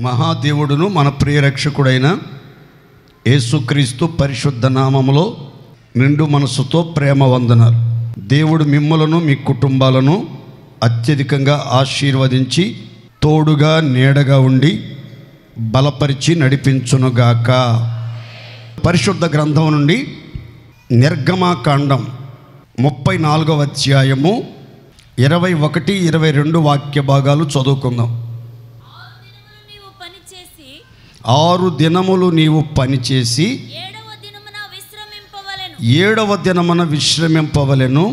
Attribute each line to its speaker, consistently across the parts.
Speaker 1: మహాదేవుడును మన ప్రియరక్షకుడైన యేసుక్రీస్తు పరిశుద్ధ నామములో నిండు మనసుతో ప్రేమ వందనాలు. దేవుడు మిమ్మలను మీ కుటుంబాలను అత్యధికంగా ఆశీర్వదించి తోడుగా నీడగా ఉండి బలపరిచి నడిపించునుగాక. పరిశుద్ధ గ్రంథం నుండి నిర్గమాకాండం 34వ అధ్యాయము 21-22 వాక్య భాగాలు చదువుకుందాం. 6 దినములు నీవు పనిచేసి 7వ దినమున విశ్రమింపవలెను.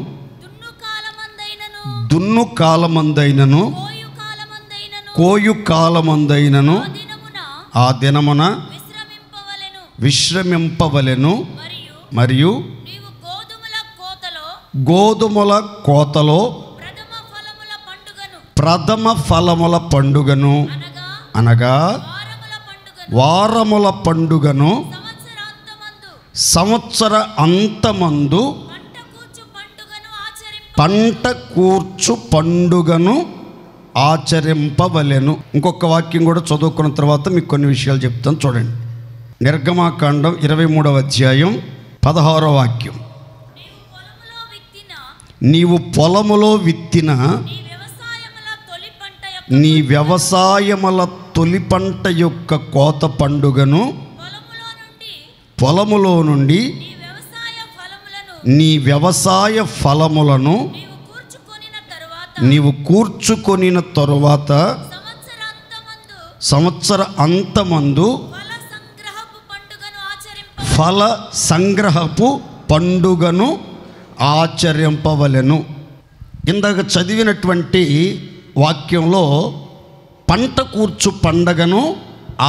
Speaker 1: దున్ను కాలమందైనను కోయు కాలమందైనను ఆ దినమున విశ్రమింపవలెను. మరియు గోధుమల కోతలో ప్రథమ ఫలముల పండుగను అనగా వారముల పండుగను సంవత్సర అంతమందు పంట కూర్చు పండుగను ఆచరింపవలెను. ఇంకొక వాక్యం కూడా చదువుకున్న తర్వాత మీకు కొన్ని విషయాలు చెప్తాను, చూడండి. నిర్గమాకాండం 23వ అధ్యాయం 16వ వాక్యం. నీవు పొలములో విత్తిన నీ వ్యవసాయముల తొలి పంట యొక్క కోత పండుగను, పొలములో నుండి నీ వ్యవసాయ ఫలములను నీవు కూర్చుకొనిన తరువాత సంవత్సర అంతమందు ఫల సంగ్రహపు పండుగను ఆచరింపవలెను. ఇందాక చదివినటువంటి వాక్యంలో పంట కూర్చు పండగను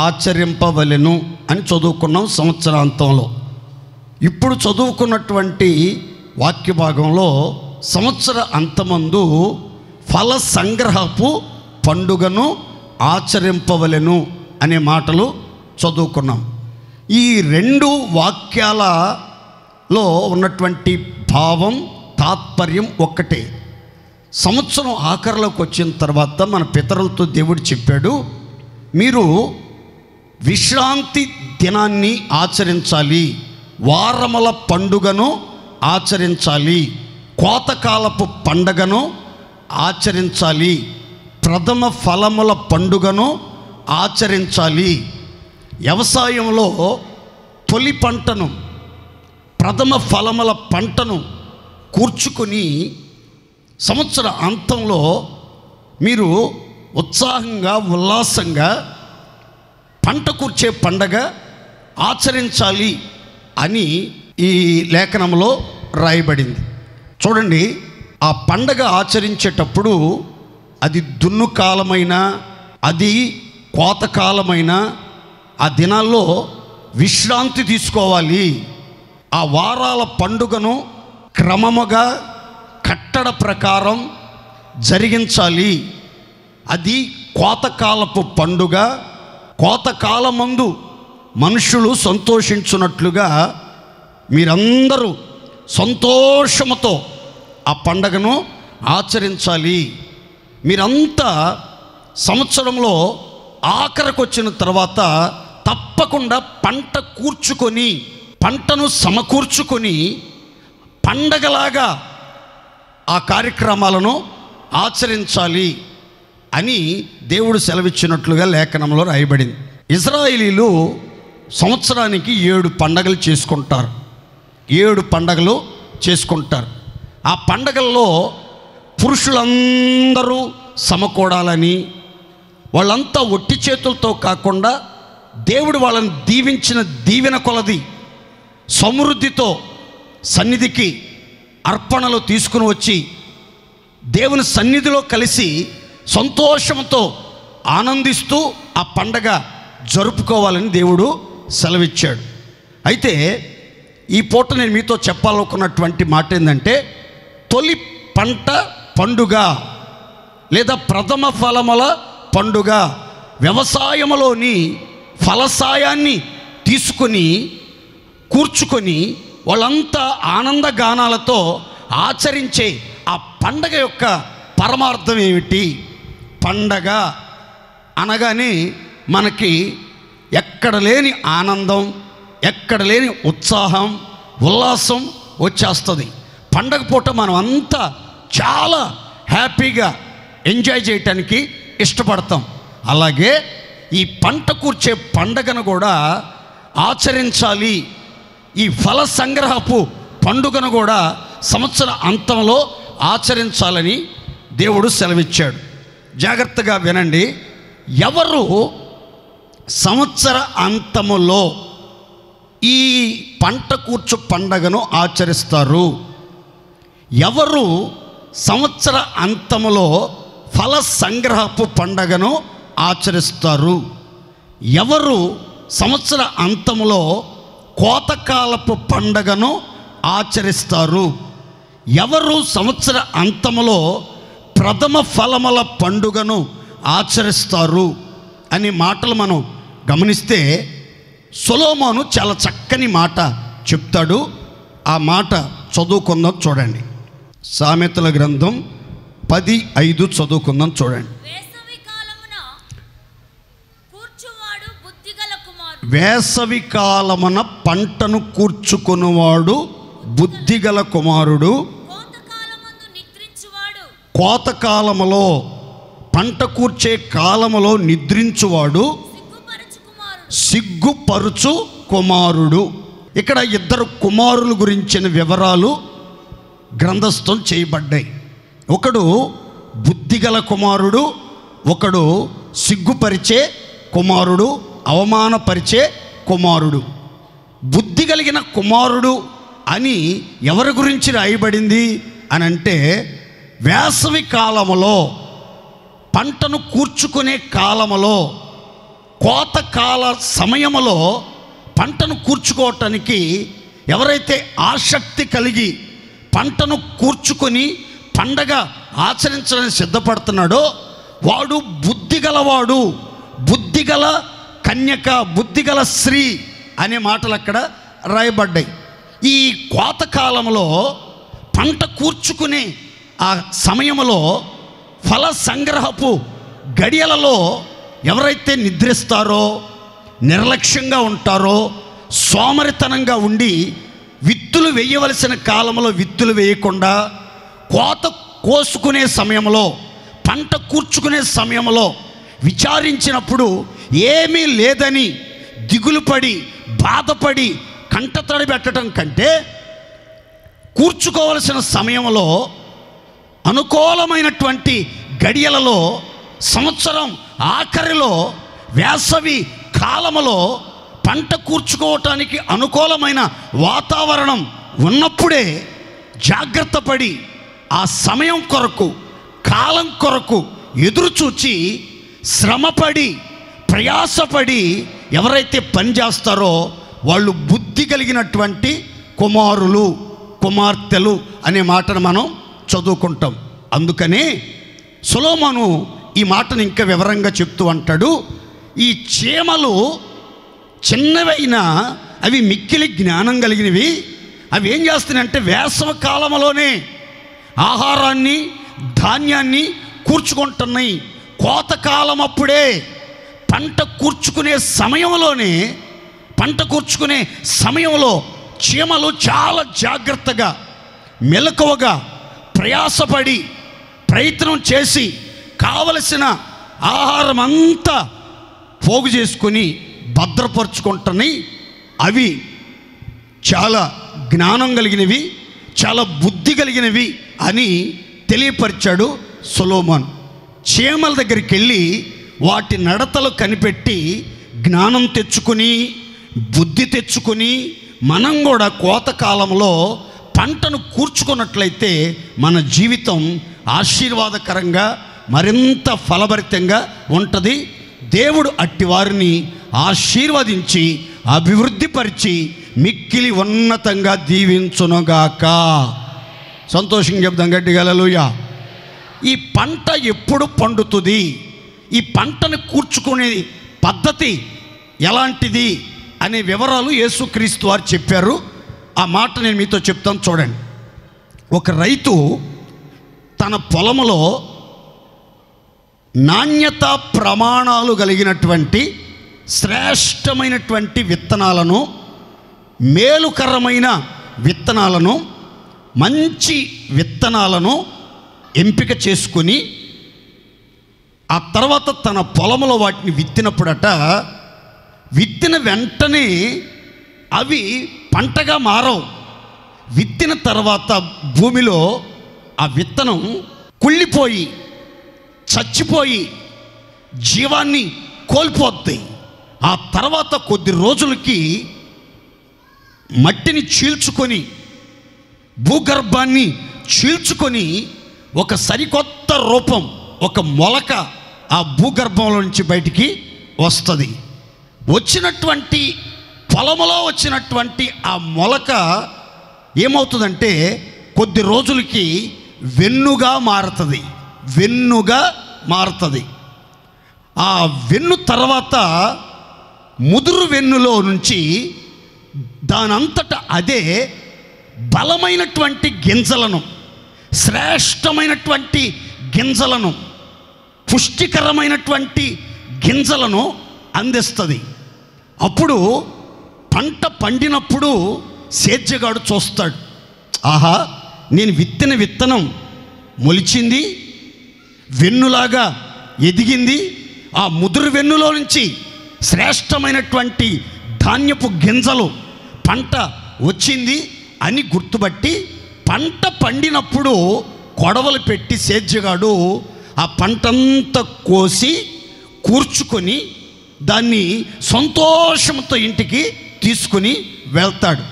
Speaker 1: ఆచరింపవలెను అని చదువుకున్నాం సంవత్సరాంతంలో. ఇప్పుడు చదువుకున్నటువంటి వాక్య భాగంలో సంవత్సర అంతమందు ఫల సంగ్రహపు పండుగను ఆచరింపవలెను అనే మాటలు చదువుకున్నాం. ఈ 2 వాక్యాలలో ఉన్నటువంటి భావం తాత్పర్యం ఒక్కటే. సంవత్సరం ఆఖరిలోకి వచ్చిన తర్వాత మన పితరులతో దేవుడు చెప్పాడు, మీరు విశ్రాంతి దినాన్ని ఆచరించాలి, వారముల పండుగను ఆచరించాలి, కోతకాలపు పండుగను ఆచరించాలి, ప్రథమ ఫలముల పండుగను ఆచరించాలి. వ్యవసాయంలో తొలి పంటను, ప్రథమ ఫలముల పంటను కూర్చుకొని సంవత్సర అంతంలో మీరు ఉత్సాహంగా ఉల్లాసంగా పంట కూర్చే పండగ ఆచరించాలి అని ఈ లేఖనంలో రాయబడింది. చూడండి, ఆ పండగ ఆచరించేటప్పుడు అది దున్ను కాలమైనా అది కోతకాలమైనా ఆ దినాల్లో విశ్రాంతి తీసుకోవాలి. ఆ వారాల పండుగను క్రమముగా కట్టడ ప్రకారం జరిగించాలి. అది కోతకాలపు పండుగ. కోతకాలమందు మనుషులు సంతోషించున్నట్లుగా మీరందరూ సంతోషముతో ఆ పండగను ఆచరించాలి. మీరంతా సంవత్సరంలో ఆఖరికి వచ్చిన తర్వాత తప్పకుండా పంట కూర్చుకొని పంటను సమకూర్చుకొని పండగలాగా ఆ కార్యక్రమాలను ఆచరించాలి అని దేవుడు సెలవిచ్చినట్లుగా లేఖనంలో రాయబడింది. ఇశ్రాయేలీలు సంవత్సరానికి 7 పండగలు చేసుకుంటారు. 7 పండగలు చేసుకుంటారు. ఆ పండగల్లో పురుషులందరూ సమకూడాలని, వాళ్ళంతా ఒట్టి చేతులతో కాకుండా దేవుడు వాళ్ళని దీవించిన దీవెన కొలది సమృద్ధితో సన్నిధికి అర్పణలు తీసుకుని వచ్చి దేవుని సన్నిధిలో కలిసి సంతోషంతో ఆనందిస్తూ ఆ పండగ జరుపుకోవాలని దేవుడు సెలవిచ్చాడు. అయితే ఈ పూట నేను మీతో చెప్పాలనుకున్నటువంటి మాట ఏంటంటే, తొలి పంట పండుగ లేదా ప్రథమ ఫలముల పండుగ, వ్యవసాయములోని ఫలసాయాన్ని తీసుకొని కూర్చుకొని వాళ్ళంతా ఆనందగానాలతో ఆచరించే ఆ పండగ యొక్క పరమార్థం ఏమిటి? పండగ అనగానే మనకి ఎక్కడ లేని ఆనందం, ఎక్కడ లేని ఉత్సాహం, ఉల్లాసం వచ్చేస్తుంది. పండగ పూట మనం అంతా చాలా హ్యాపీగా ఎంజాయ్ చేయటానికి ఇష్టపడతాం. అలాగే ఈ పంట కూర్చే పండగను కూడా ఆచరించాలి. ఈ ఫల సంగ్రహపు పండుగను కూడా సంవత్సర అంతంలో ఆచరించాలని దేవుడు సెలవిచ్చాడు. జాగ్రత్తగా వినండి. ఎవరు సంవత్సర అంతములో ఈ పంట కూర్చు పండగను ఆచరిస్తారు? ఎవరు సంవత్సర అంతములో ఫల సంగ్రహపు పండగను ఆచరిస్తారు? ఎవరు సంవత్సర అంతములో కోతకాలపు పండగను ఆచరిస్తారు? ఎవరు సంవత్సర అంతములో ప్రథమ ఫలముల పండుగను ఆచరిస్తారు అనే మాటలు మనం గమనిస్తే సొలొమోను చాలా చక్కని మాట చెప్తాడు. ఆ మాట చదువుకుందాం, చూడండి. సామెతల గ్రంథం 10:5 చదువుకుందాం, చూడండి. వేసవి కాలమున పంటను కూర్చుకొనువాడు బుద్ధిగల కుమారుడు, కోతకాలములో పంట కూర్చే కాలములో నిద్రించువాడు సిగ్గుపరుచు కుమారుడు. ఇక్కడ ఇద్దరు కుమారుల గురించిన వివరాలు గ్రంథస్థం చేయబడ్డాయి. ఒకడు బుద్ధిగల కుమారుడు, ఒకడు సిగ్గుపరిచే కుమారుడు, అవమానపరిచే కుమారుడు. బుద్ధి కలిగిన కుమారుడు అని ఎవరి గురించి రాయబడింది అని అంటే, వేసవి కాలములో పంటను కూర్చుకునే కాలములో, కోతకాల సమయములో పంటను కూర్చుకోవటానికి ఎవరైతే ఆసక్తి కలిగి పంటను కూర్చుకొని పండగ ఆచరించడానికి సిద్ధపడుతున్నాడో వాడు బుద్ధిగలవాడు, బుద్ధిగల కన్యక, బుద్ధిగల స్త్రీ అనే మాటలు అక్కడ రాయబడ్డాయి. ఈ కోతకాలంలో పంట కూర్చుకునే ఆ సమయంలో ఫల సంగ్రహపు గడియలలో ఎవరైతే నిద్రిస్తారో, నిర్లక్ష్యంగా ఉంటారో, సోమరితనంగా ఉండి విత్తులు వేయవలసిన కాలంలో విత్తులు వేయకుండా, కోత కోసుకునే సమయంలో, పంట కూర్చుకునే సమయంలో విచారించినప్పుడు ఏమీ లేదని దిగులు పడి బాధపడి కంటతడి పెట్టడం కంటే, కూర్చుకోవలసిన సమయంలో అనుకూలమైనటువంటి గడియలలో, సంవత్సరం ఆఖరిలో, వేసవి కాలములో పంట కూర్చుకోవటానికి అనుకూలమైన వాతావరణం ఉన్నప్పుడే జాగ్రత్త పడి ఆ సమయం కొరకు, కాలం కొరకు ఎదురుచూచి శ్రమపడి ప్రయాసపడి ఎవరైతే పనిచేస్తారో వాళ్ళు బుద్ధి కలిగినటువంటి కుమారులు, కుమార్తెలు అనే మాటను మనం చదువుకుంటాం. అందుకనే సొలొమోను ఈ మాటను ఇంకా వివరంగా చెప్తూ అంటాడు, ఈ చీమలు చిన్నవైనా అవి మిక్కిలి జ్ఞానం కలిగినవి. అవి ఏం చేస్తున్నాయంటే వేసవ కాలంలోనే ఆహారాన్ని, ధాన్యాన్ని కూర్చుకుంటున్నాయి. కోతకాలం అప్పుడే పంట కూర్చుకునే సమయంలోనే, పంట కూర్చుకునే సమయంలో చీమలు చాలా జాగ్రత్తగా, మెలకువగా, ప్రయాసపడి ప్రయత్నం చేసి కావలసిన ఆహారం అంతా పోగు చేసుకొని భద్రపరుచుకుంటున్నాయి. అవి చాలా జ్ఞానం కలిగినవి, చాలా బుద్ధి కలిగినవి అని తెలియపరిచాడు సొలొమోను. చీమల దగ్గరికి వెళ్ళి వాటి నడతలు కనిపెట్టి జ్ఞానం తెచ్చుకొని, బుద్ధి తెచ్చుకొని మనం కూడా కోతకాలంలో పంటను కూర్చుకున్నట్లయితే మన జీవితం ఆశీర్వాదకరంగా, మరింత ఫలభరితంగా ఉంటుంది. దేవుడు అట్టి వారిని ఆశీర్వదించి అభివృద్ధిపరిచి మిక్కిలి ఉన్నతంగా దీవించునుగాక. సంతోషంగా చెప్దాం గట్టిగా హల్లెలూయా. ఈ పంట ఎప్పుడు పండుతుంది, ఈ పంటను కూర్చుకునే పద్ధతి ఎలాంటిది అనే వివరాలు యేసుక్రీస్తు వారు చెప్పారు. ఆ మాట నేను మీతో చెప్తాను, చూడండి. ఒక రైతు తన పొలంలో నాణ్యత ప్రమాణాలు కలిగినటువంటి శ్రేష్టమైనటువంటి విత్తనాలను, మేలుకరమైన విత్తనాలను, మంచి విత్తనాలను ఎంపిక చేసుకొని ఆ తర్వాత తన పొలంలో వాటిని విత్తినప్పుడట, విత్తిన వెంటనే అవి పంటగా మారవు. విత్తిన తర్వాత భూమిలో ఆ విత్తనం కుళ్ళిపోయి చచ్చిపోయి జీవాన్ని కోల్పోతాయి. ఆ తర్వాత కొద్ది రోజులకి మట్టిని చీల్చుకొని, భూగర్భాన్ని చీల్చుకొని ఒక సరికొత్త రూపం, ఒక మొలక ఆ భూగర్భంలో నుంచి బయటికి వస్తుంది. వచ్చినటువంటి పొలములో వచ్చినటువంటి ఆ మొలక ఏమవుతుందంటే కొద్ది రోజులకి వెన్నుగా మారుతుంది. వెన్నుగా మారుతుంది. ఆ వెన్ను తర్వాత ముదురు వెన్నులో నుంచి దానంతటా అదే బలమైనటువంటి గింజలను, శ్రేష్టమైనటువంటి గింజలను, పుష్టికరమైనటువంటి గింజలను అందిస్తుంది. అప్పుడు పంట పండినప్పుడు సేద్యగాడు చూస్తాడు, ఆహా, నేను విత్తిన విత్తనం మొలిచింది, వెన్నులాగా ఎదిగింది, ఆ ముదురు వెన్నులో నుంచి శ్రేష్టమైనటువంటి ధాన్యపు గింజలు, పంట వచ్చింది అని గుర్తుపట్టి పంట పండినప్పుడు కొడవలు పెట్టి సేద్యగాడు ఆ పంటంతా కోసి కూర్చుకొని దాన్ని సంతోషంతో ఇంటికి తీసుకుని వెళ్తాడు.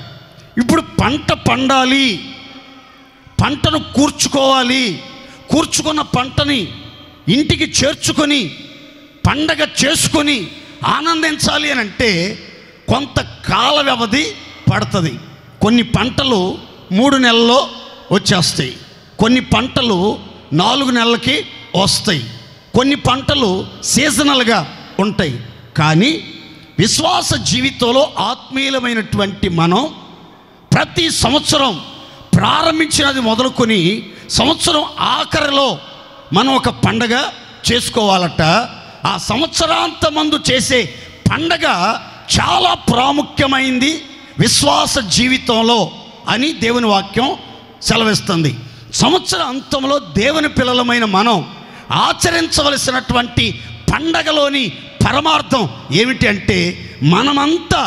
Speaker 1: ఇప్పుడు పంట పండాలి, పంటను కూర్చుకోవాలి, కూర్చుకున్న పంటని ఇంటికి చేర్చుకొని పండగ చేసుకొని ఆనందించాలి అని అంటే కొంత కాల వ్యవధి పడుతుంది. కొన్ని పంటలు 3 నెలల్లో వచ్చేస్తాయి, కొన్ని పంటలు 4 నెలలకి వస్తాయి, కొన్ని పంటలు సీజనల్గా ఉంటాయి. కానీ విశ్వాస జీవితంలో ఆత్మీయమైనటువంటి మనం ప్రతి సంవత్సరం ప్రారంభించినది మొదలుకొని సంవత్సరం ఆఖరిలో మనం ఒక పండగ చేసుకోవాలట. ఆ సంవత్సరాంతమందు చేసే పండగ చాలా ప్రాముఖ్యమైంది విశ్వాస జీవితంలో అని దేవుని వాక్యం సెలవిస్తుంది. సంవత్సర అంతంలో దేవుని పిల్లలమైన మనం ఆచరించవలసినటువంటి పండగలోని పరమార్థం ఏమిటి అంటే, మనమంతా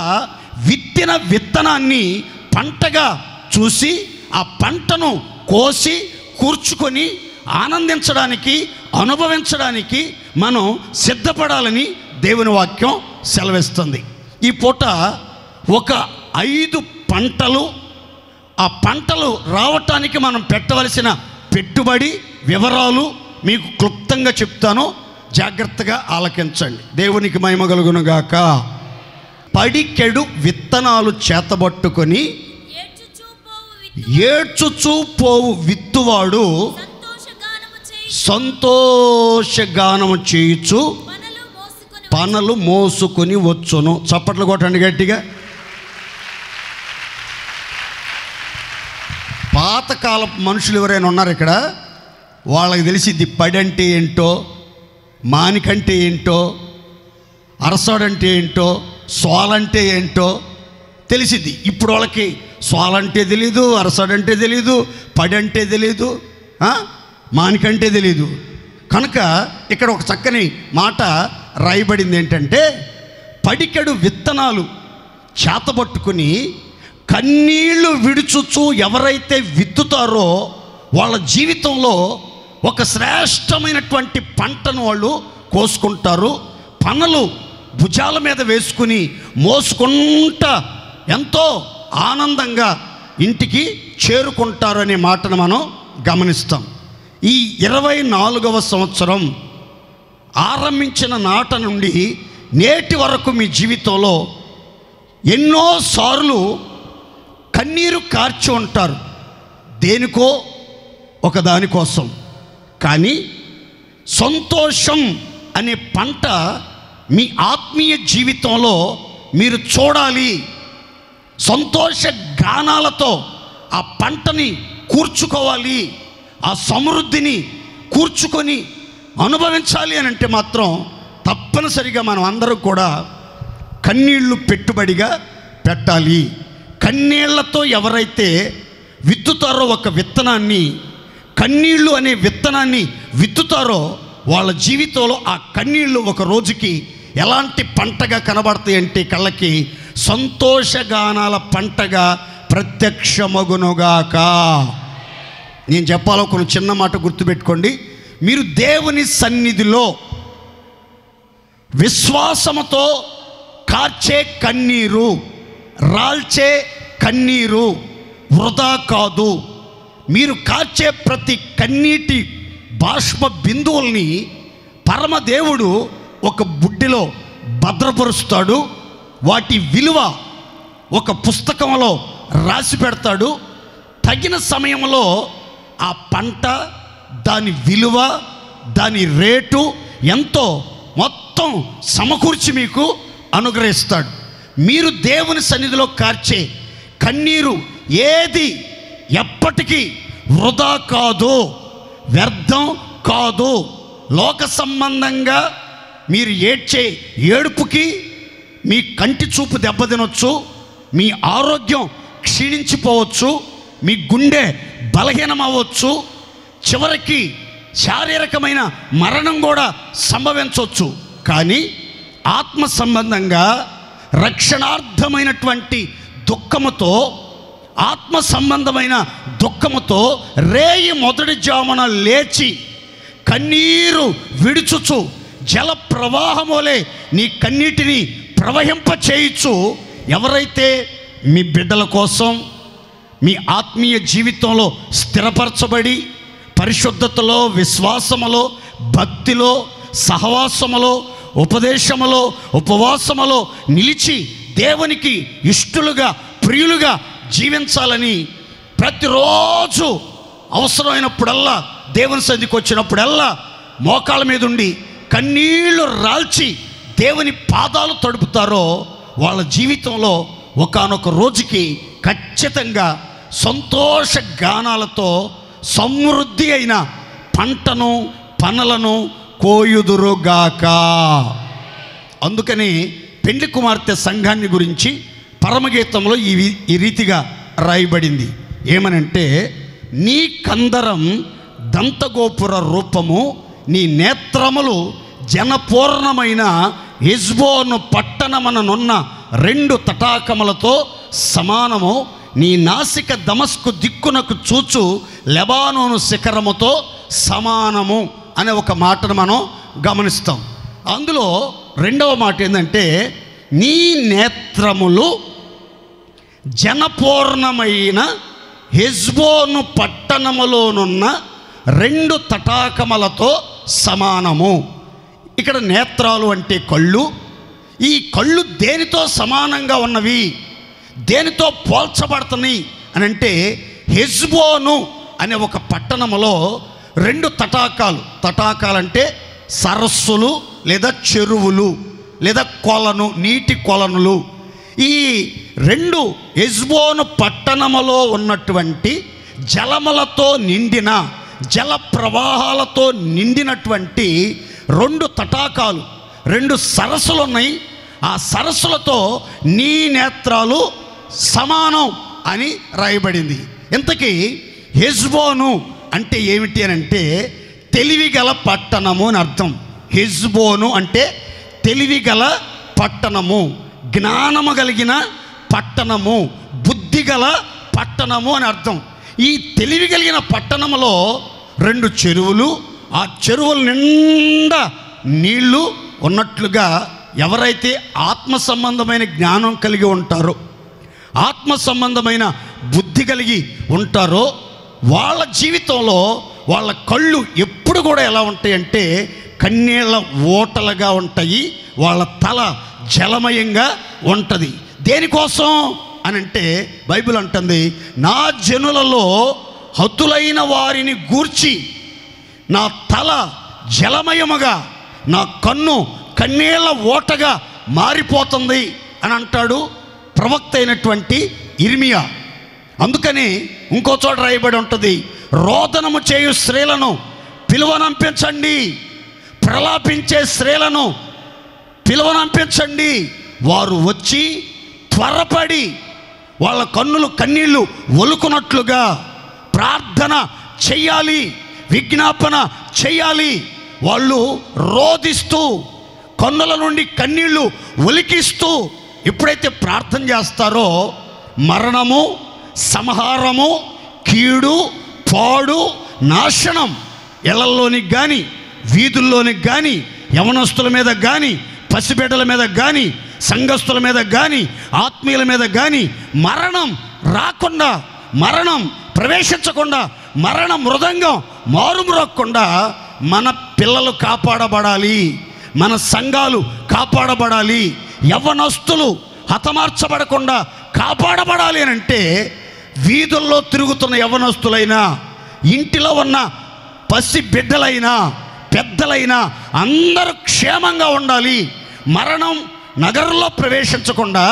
Speaker 1: విత్తిన విత్తనాన్ని పంటగా చూసి ఆ పంటను కోసి కూర్చుకొని ఆనందించడానికి, అనుభవించడానికి మనం సిద్ధపడాలని దేవుని వాక్యం సెలవిస్తుంది. ఈ పూట ఒక 5 పంటలు, ఆ పంటలు రావటానికి మనం పెట్టవలసిన పెట్టుబడి వివరాలు మీకు క్లుప్తంగా చెప్తాను, జాగ్రత్తగా ఆలకించండి. దేవునికి మహిమ కలుగునుగాక. పడికెడు విత్తనాలు చేతబట్టుకొని ఏడ్చుచూ పోవు విత్తువాడు సంతోషగానము చేయుచు పనలు మోసుకొని వచ్చును. చప్పట్లు కొట్టండి గట్టిగా. పాతకాలపు మనుషులు ఎవరైనా ఉన్నారు ఇక్కడ, వాళ్ళకి తెలిసిద్ది పడి అంటే ఏంటో, మానికంటే ఏంటో, అరసాడంటే ఏంటో, సోలంటే ఏంటో తెలిసిద్ది. ఇప్పుడు వాళ్ళకి సోలంటే తెలీదు, అరసాడంటే తెలీదు, పడి అంటే తెలీదు, మానికంటే తెలీదు. కనుక ఇక్కడ ఒక చక్కని మాట రాయబడింది ఏంటంటే, పడికెడు విత్తనాలు చేతబట్టుకుని కన్నీళ్లు విడుచుచు ఎవరైతే విత్తుతారో వాళ్ళ జీవితంలో ఒక శ్రేష్టమైనటువంటి పంటను వాళ్ళు కోసుకుంటారు. పనలు భుజాల మీద వేసుకుని మోసుకుంటా ఎంతో ఆనందంగా ఇంటికి చేరుకుంటారు అనే మాటను మనం గమనిస్తాం. ఈ 24వ సంవత్సరం ఆరంభించిన నాట నుండి నేటి వరకు మీ జీవితంలో ఎన్నోసార్లు కన్నీరు కార్చి ఉంటారు, దేనికో ఒక దానికోసం. కానీ సంతోషం అనే పంట మీ ఆత్మీయ జీవితంలో మీరు చూడాలి. సంతోష గానాలతో ఆ పంటని కూర్చుకోవాలి, ఆ సమృద్ధిని కూర్చుకొని అనుభవించాలి అని అంటే మాత్రం తప్పనిసరిగా మనం అందరూ కూడా కన్నీళ్లు పెట్టుబడిగా పెట్టాలి. కన్నీళ్లతో ఎవరైతే విత్తుతారో ఒక విత్తనాన్ని, కన్నీళ్ళు అనే విత్తనాన్ని విత్తుతారో వాళ్ళ జీవితంలో ఆ కన్నీళ్ళు ఒక రోజుకి ఎలాంటి పంటగా కనబడతాయి అంటే కళ్ళకి సంతోషగానాల పంటగా ప్రత్యక్షమగునుగాక. నేను చెప్పాలనుకున్న చిన్న మాట గుర్తుపెట్టుకోండి. మీరు దేవుని సన్నిధిలో విశ్వాసముతో కార్చే కన్నీరు, రాల్చే కన్నీరు వృధా కాదు. మీరు కార్చే ప్రతి కన్నీటి బాష్ప బిందువుల్ని పరమదేవుడు ఒక బుడ్డిలో భద్రపరుస్తాడు. వాటి విలువ ఒక పుస్తకంలో రాసి పెడతాడు. తగిన సమయంలో ఆ పంట, దాని విలువ, దాని రేటు ఎంతో మొత్తం సమకూర్చి మీకు అనుగ్రహిస్తాడు. మీరు దేవుని సన్నిధిలో కార్చే కన్నీరు ఏది ఎప్పటికీ వృధా కాదు, వ్యర్థం కాదు. లోక సంబంధంగా మీరు ఏడ్చే ఏడుపుకి మీ కంటి చూపు దెబ్బతినొచ్చు, మీ ఆరోగ్యం క్షీణించిపోవచ్చు, మీ గుండె బలహీనం అవ్వచ్చు, చివరికి శారీరకమైన మరణం కూడా సంభవించవచ్చు. కానీ ఆత్మ సంబంధంగా రక్షణార్థమైనటువంటి దుఃఖముతో, ఆత్మ సంబంధమైన దుఃఖముతో రేయి మొదటి జామున లేచి కన్నీరు విడుచుచు జల ప్రవాహములే నీ కన్నీటిని ప్రవహింప చేయొచ్చు. ఎవరైతే మీ బిడ్డల కోసం, మీ ఆత్మీయ జీవితంలో స్థిరపరచబడి పరిశుద్ధతలో, విశ్వాసములో, భక్తిలో, సహవాసములో, ఉపదేశములో, ఉపవాసములో నిలిచి దేవునికి ఇష్టలుగా, ప్రియులుగా జీవించాలని ప్రతిరోజు అవసరమైనప్పుడల్లా, దేవుని సన్నిధికి వచ్చినప్పుడల్లా మోకాళ్ళ మీద ఉండి కన్నీళ్లు రాల్చి దేవుని పాదాలు తడుపుతారో వాళ్ళ జీవితంలో ఒకానొక రోజుకి ఖచ్చితంగా సంతోష గానాలతో సమృద్ధి అయిన పంటను, పనులను కోయుదురుగాక. అందుకని పెండ్లి కుమార్తె సంఘాన్ని గురించి పరమగీతంలో ఈ రీతిగా రాయబడింది. ఏమనంటే, నీ కందరం దంతగోపుర రూపము, నీ నేత్రములు జనపూర్ణమైన హెష్బోను పట్టణమననున్న 2 తటాకములతో సమానము, నీ నాసిక దమస్కు దిక్కునకు చూచు లెబానోను శిఖరముతో సమానము అనే ఒక మాటను మనం గమనిస్తాం. అందులో రెండవ మాట ఏంటంటే, నీ నేత్రములు జనపూర్ణమైన హెష్బోను పట్టణములోనున్న 2 తటాకములతో సమానము. ఇక్కడ నేత్రాలు అంటే కళ్ళు. ఈ కళ్ళు దేనితో సమానంగా ఉన్నవి, దేనితో పోల్చబడుతున్నాయి అని అంటే, హెష్బోను అనే ఒక పట్టణములో 2 తటాకాలు. తటాకాలంటే సరస్సులు లేదా చెరువులు లేదా కొలను, నీటి కొలనులు. ఈ 2 హెష్బోను పట్టణములో ఉన్నటువంటి జలములతో నిండిన, జల ప్రవాహాలతో నిండినటువంటి 2 తటాకాలు, 2 సరస్సులు ఉన్నాయి. ఆ సరస్సులతో నీ నేత్రాలు సమానం అని రాయబడింది. ఇంతకీ హెష్బోను అంటే ఏమిటి అని అంటే, తెలివిగల పట్టణము అని అర్థం. హెష్బోను అంటే తెలివిగల పట్టణము, జ్ఞానము కలిగిన పట్టణము, బుద్ధిగల పట్టణము అని అర్థం. ఈ తెలివి కలిగిన పట్టణములో 2 చెరువులు, ఆ చెరువుల నిండా నీళ్లు ఉన్నట్లుగా ఎవరైతే ఆత్మ సంబంధమైన జ్ఞానం కలిగి ఉంటారో, ఆత్మ సంబంధమైన బుద్ధి కలిగి ఉంటారో వాళ్ళ జీవితంలో వాళ్ళ కళ్ళు ఎప్పుడు కూడా ఎలా ఉంటాయంటే కన్నీళ్ళ ఓటలుగా ఉంటాయి. వాళ్ళ తల జలమయంగా ఉంటుంది. దేనికోసం అనంటే బైబిల్ అంటుంది, నా జనులలో హతులైన వారిని గూర్చి నా తల జలమయముగా, నా కన్ను కన్నీళ్ళ ఓటగా మారిపోతుంది అని అంటాడు ప్రవక్త అయినటువంటి ఇర్మియా. అందుకని ఇంకో చోట రాయబడి ఉంటుంది, రోదనము చేయు స్త్రీలను పిలువనంపించండి, ప్రలాపించే స్త్రీలను పిలువనంపించండి. వారు వచ్చి త్వరపడి వాళ్ళ కన్నీళ్లు ఒలుకున్నట్లుగా ప్రార్థన చెయ్యాలి, విజ్ఞాపన చెయ్యాలి. వాళ్ళు రోదిస్తూ కన్నుల నుండి కన్నీళ్లు ఒలికిస్తూ ఎప్పుడైతే ప్రార్థన చేస్తారో మరణము, సంహారము, కీడు, పాడు, నాశనం ఇళ్లలోనికి కానీ, వీధుల్లోనికి కానీ, యవనస్తుల మీద కానీ, పసిబిడ్డల మీద కానీ, సంఘస్థుల మీద కానీ, ఆత్మీయుల మీద కానీ మరణం రాకుండా, మరణం ప్రవేశించకుండా, మరణ మృదంగం మారుమ్రోగకుండా మన పిల్లలు కాపాడబడాలి, మన సంఘాలు కాపాడబడాలి, యవ్వనస్తులు హతమార్చబడకుండా కాపాడబడాలి అని అంటే వీధుల్లో తిరుగుతున్న యవ్వనస్తులైనా, ఇంటిలో ఉన్న పసి బిడ్డలైనా, పెద్దలైనా అందరూ క్షేమంగా ఉండాలి. మరణం నగరంలో ప్రవేశించకుండా,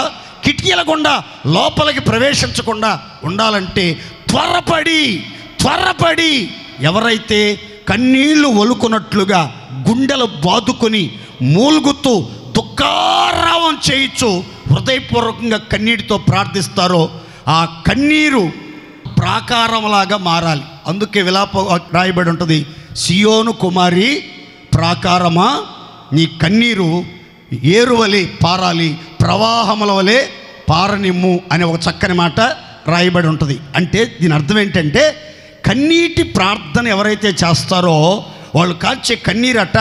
Speaker 1: కిటికీల గుండా లోపలికి ప్రవేశించకుండా ఉండాలంటే త్వరపడి ఎవరైతే కన్నీళ్లు ఒలుకున్నట్లుగా గుండెలు బాదుకొని మూలుగుతూ దుఃఖారావం చేయించు హృదయపూర్వకంగా కన్నీటితో ప్రార్థిస్తారో ఆ కన్నీరు ప్రాకారంలాగా మారాలి. అందుకే విలాప రాయబడి ఉంటుంది, సియోను కుమారి ప్రాకారమా నీ కన్నీరు ఏరువలి పారాలి, ప్రవాహముల వలె పారనిమ్ము అనే ఒక చక్కని మాట రాయబడి ఉంటుంది. అంటే దీని అర్థం ఏంటంటే కన్నీటి ప్రార్థన ఎవరైతే చేస్తారో వాళ్ళు కాచే కన్నీరట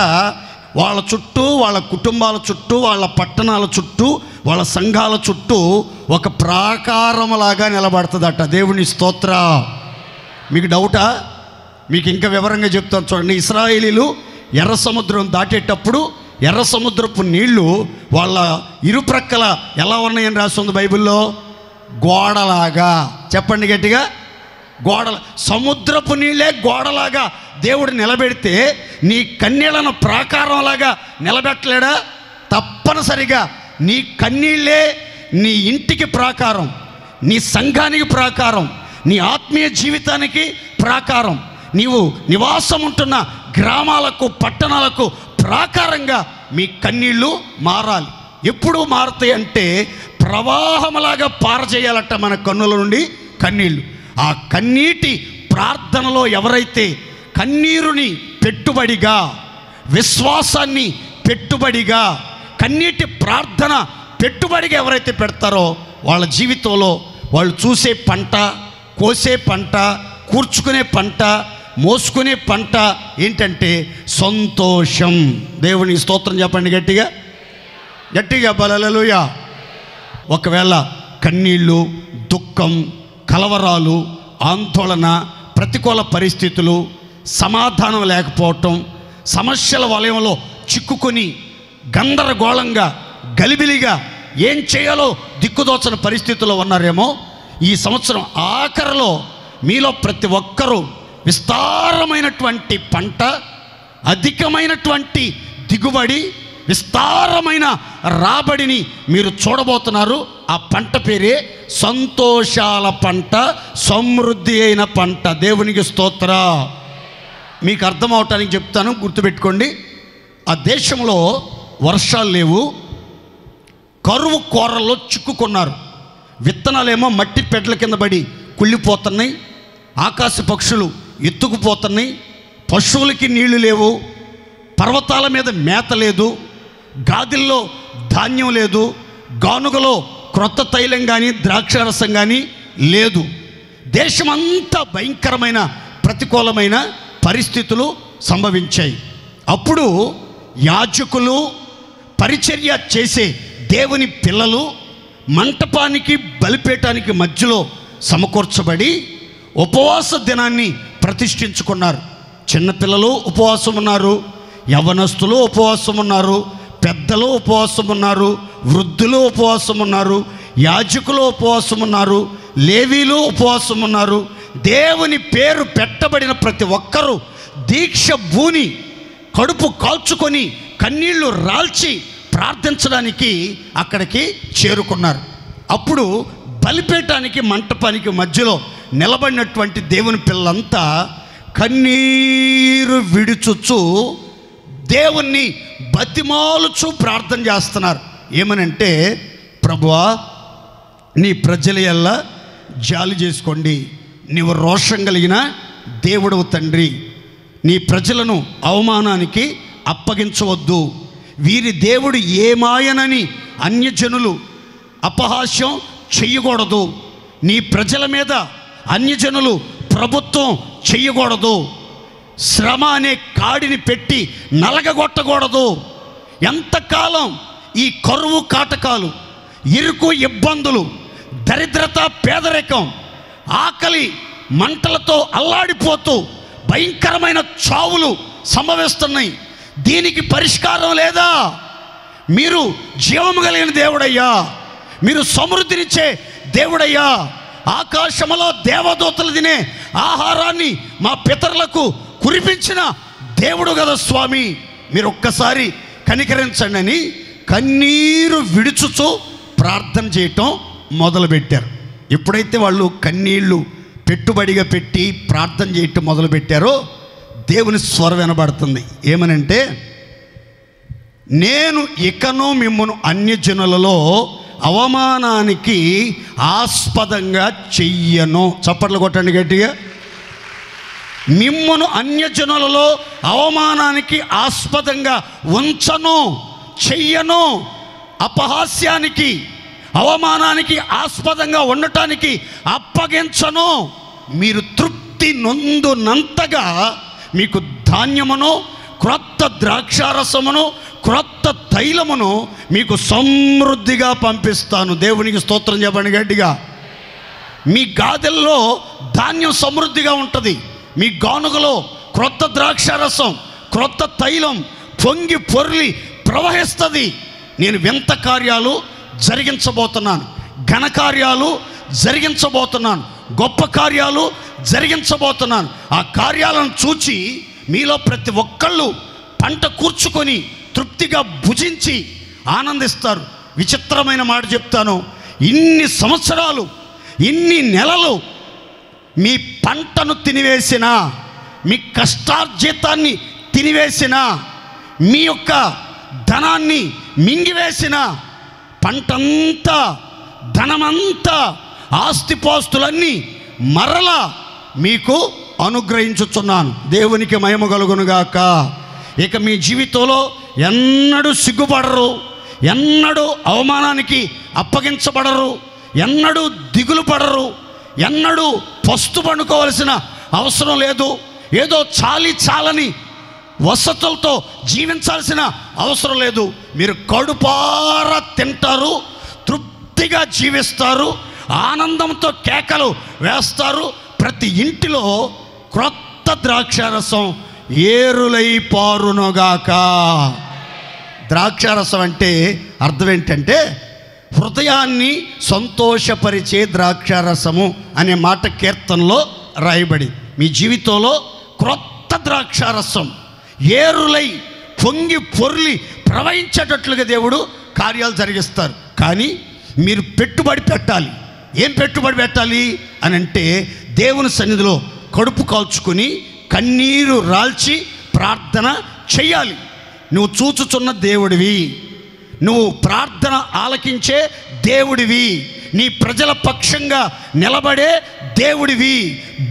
Speaker 1: వాళ్ళ చుట్టూ, వాళ్ళ కుటుంబాల చుట్టూ, వాళ్ళ పట్టణాల చుట్టూ, వాళ్ళ సంఘాల చుట్టూ ఒక ప్రాకారములాగా నిలబడుతుందట. దేవుని స్తోత్ర. మీకు డౌటా? మీకు ఇంకా వివరంగా చెప్తాను చూడండి. ఇశ్రాయేలీలు ఎర్ర సముద్రం దాటేటప్పుడు ఎర్ర సముద్రపు నీళ్లు వాళ్ళ ఇరుప్రక్కల ఎలా ఉన్నాయని రాస్తుంది బైబిల్లో? గోడలాగా. చెప్పండి గట్టిగా, గోడల. సముద్రపు నీళ్ళే గోడలాగా దేవుడు నిలబెడితే నీ కన్నీళ్లను ప్రాకారంలాగా నిలబెట్టలేడా? తప్పనిసరిగా నీ కన్నీళ్ళే నీ ఇంటికి ప్రాకారం, నీ సంఘానికి ప్రాకారం, నీ ఆత్మీయ జీవితానికి ప్రాకారం, నీవు నివాసం ఉంటున్న గ్రామాలకు, పట్టణాలకు ప్రాకారంగా మీ కన్నీళ్ళు మారాలి. ఎప్పుడు మారుతాయి అంటే ప్రవాహంలాగా పారచేయాలట మన కన్నుల నుండి కన్నీళ్ళు. ఆ కన్నీటి ప్రార్థనలో ఎవరైతే కన్నీరుని పెట్టుబడిగా, విశ్వాసాన్ని పెట్టుబడిగా, కన్నీటి ప్రార్థన పెట్టుబడిగా ఎవరైతే పెడతారో వాళ్ళ జీవితంలో వాళ్ళు చూసే పంట, కోసే పంట, కూర్చుకునే పంట, మోసుకునే పంట ఏంటంటే సంతోషం. దేవుని స్తోత్రం చెప్పండి గట్టిగా, గట్టిగా హల్లెలూయా. ఒకవేళ కన్నీళ్ళు, దుఃఖం, కలవరాలు, ఆందోళన, ప్రతికూల పరిస్థితులు, సమాధానం లేకపోవటం, సమస్యల వలయంలో చిక్కుకొని గందరగోళంగా, గలిబిలిగా ఏం చేయాలో దిక్కుదోచని పరిస్థితుల్లో ఉన్నారేమో, ఈ సంవత్సరం ఆఖరిలో మీలో ప్రతి ఒక్కరూ విస్తారమైనటువంటి పంట, అధికమైనటువంటి దిగుబడి, విస్తారమైన రాబడిని మీరు చూడబోతున్నారు. ఆ పంట పేరే సంతోషాల పంట, సమృద్ధి అయిన పంట. దేవునికి స్తోత్ర. మీకు అర్థం అవటానికి చెప్తాను, గుర్తుపెట్టుకోండి. ఆ దేశంలో వర్షాలు లేవు, కరువు కోరల్లో చిక్కుకున్నారు. విత్తనాలేమో మట్టి పెడ్ల కింద పడి కుళ్ళిపోతున్నాయి, ఆకాశ పక్షులు ఎత్తుకుపోతున్నాయి, పశువులకి నీళ్లు లేవు, పర్వతాల మీద మేత లేదు, గాదిల్లో ధాన్యం లేదు, గానుగలో క్రొత్త తైలం కానీ ద్రాక్షారసం కానీ లేదు. దేశమంతా భయంకరమైన ప్రతికూలమైన పరిస్థితులు సంభవించాయి. అప్పుడు యాజకులు, పరిచర్య చేసే దేవుని పిల్లలు మంటపానికి, బలిపీఠానికి మధ్యలో సమకూర్చబడి ఉపవాస దినాన్ని ప్రతిష్ఠించుకున్నారు. చిన్నపిల్లలు ఉపవాసం ఉన్నారు, యవ్వనస్తులు ఉపవాసం ఉన్నారు, పెద్దలు ఉపవాసం ఉన్నారు, వృద్ధులు ఉపవాసం ఉన్నారు, యాజకులు ఉపవాసం ఉన్నారు, లేవీలు ఉపవాసం ఉన్నారు. దేవుని పేరు పెట్టబడిన ప్రతి ఒక్కరూ దీక్ష భూని, కడుపు కాల్చుకొని, కన్నీళ్లు రాల్చి ప్రార్థించడానికి అక్కడికి చేరుకున్నారు. అప్పుడు బలిపీఠానికి, మంటపానికి మధ్యలో నిలబడినటువంటి దేవుని పిల్లలంతా కన్నీరు విడుచుచు దేవుణ్ణి బతిమాలుచు ప్రార్థన చేస్తున్నారు. ఏమనంటే, ప్రభువా నీ ప్రజల యెల్ల జాలి చేసుకోండి, నీవు రోషం కలిగిన దేవుడవు తండ్రి, నీ ప్రజలను అవమానానికి అప్పగించవద్దు, వీరి దేవుడు ఏమాయనని అన్యజనులు అపహాస్యం చెయ్యకూడదు, నీ ప్రజల మీద అన్యజనులు ప్రభుత్వం చెయ్యకూడదు, శ్రమ అనే కాడిని పెట్టి నలగగొట్టకూడదు. ఎంతకాలం ఈ కరువు కాటకాలు, ఇరుకు ఇబ్బందులు, దరిద్రత, పేదరికం, ఆకలి మంటలతో అల్లాడిపోతూ భయంకరమైన చావులు సంభవిస్తున్నాయి. దీనికి పరిష్కారం లేదా? మీరు జీవము కలిగిన దేవుడయ్యా, మీరు సమృద్ధినిచ్చే దేవుడయ్యా, ఆకాశములో దేవదూతలు తినే ఆహారాన్ని మా పితరులకు కురిపించిన దేవుడు కదా స్వామి, మీరు ఒక్కసారి కనికరించండి అని కన్నీరు విడుచుచు ప్రార్థన చేయటం మొదలుపెట్టారు. ఎప్పుడైతే వాళ్ళు కన్నీళ్ళు పెట్టుబడిగా పెట్టి ప్రార్థన చేయటం మొదలుపెట్టారో దేవుని స్వరం వినబడుతుంది. ఏమనంటే, నేను ఇకను మిమ్మును అన్యజనులలో అవమానానికి ఆస్పదంగా చెయ్యను. చప్పట్లు కొట్టండి గట్టిగా. మిమ్మును అన్యజనులలో అవమానానికి ఆస్పదంగా ఉంచను, చెయ్యను, అపహాస్యానికి అవమానానికి ఆస్పదంగా ఉండటానికి అప్పగించను. మీరు తృప్తి నొందునంతగా మీకు ధాన్యమును, క్రొత్త ద్రాక్షారసమును, క్రొత్త తైలమును మీకు సమృద్ధిగా పంపిస్తాను. దేవునికి స్తోత్రం చెప్పండి గట్టిగా. మీ గాదెల్లో ధాన్యం సమృద్ధిగా ఉంటుంది, మీ గానుగలో క్రొత్త ద్రాక్షారసం, క్రొత్త తైలం పొంగి పొర్లి ప్రవహిస్తుంది. నేను వింత కార్యాలు జరిగించబోతున్నాను, ఘనకార్యాలు జరిగించబోతున్నాను, గొప్ప కార్యాలు జరిగించబోతున్నాను. ఆ కార్యాలను చూచి మీలో ప్రతి ఒక్కళ్ళు పంట కూర్చుకొని తృప్తిగా భుజించి ఆనందిస్తారు. విచిత్రమైన మాట చెప్తాను, ఇన్ని సంవత్సరాలు, ఇన్ని నెలలు మీ పంటను తినివేసిన, మీ కష్టార్జితాన్ని తినివేసిన, మీ యొక్క ధనాన్ని మింగివేసిన, పంటంతా, ధనమంతా, ఆస్తిపాస్తులన్నీ మరలా మీకు అనుగ్రహించుచున్నాను. దేవునికి మహిమ కలుగునుగాక. ఇక మీ జీవితంలో ఎన్నడూ సిగ్గుపడరు, ఎన్నడూ అవమానానికి అప్పగించబడరు, ఎన్నడూ దిగులు పడరు, ఎన్నడూ పస్తు పండుకోవలసిన అవసరం లేదు, ఏదో చాలని వసతులతో జీవించాల్సిన అవసరం లేదు. మీరు కడుపారా తింటారు, తృప్తిగా జీవిస్తారు, ఆనందంతో కేకలు వేస్తారు. ప్రతి ఇంటిలో క్రొత్త ద్రాక్షారసం ఏరులై పారునుగాక. ద్రాక్షారసం అంటే అర్థం ఏంటంటే, హృదయాన్ని సంతోషపరిచే ద్రాక్షారసము అనే మాట కీర్తనలో రాయబడి, మీ జీవితంలో క్రొత్త ద్రాక్షారసం ఏరులై పొంగి పొర్లి ప్రవహించేటట్లుగా దేవుడు కార్యాలు జరిగిస్తారు. కానీ మీరు పెట్టుబడి పెట్టాలి. ఏం పెట్టుబడి పెట్టాలి అని అంటే, దేవుని సన్నిధిలో కడుపు కాల్చుకొని కన్నీరు రాల్చి ప్రార్థన చెయ్యాలి. నువ్వు చూచుచున్న దేవుడివి, నువ్వు ప్రార్థన ఆలకించే దేవుడివి, నీ ప్రజల పక్షంగా నిలబడే దేవుడివి,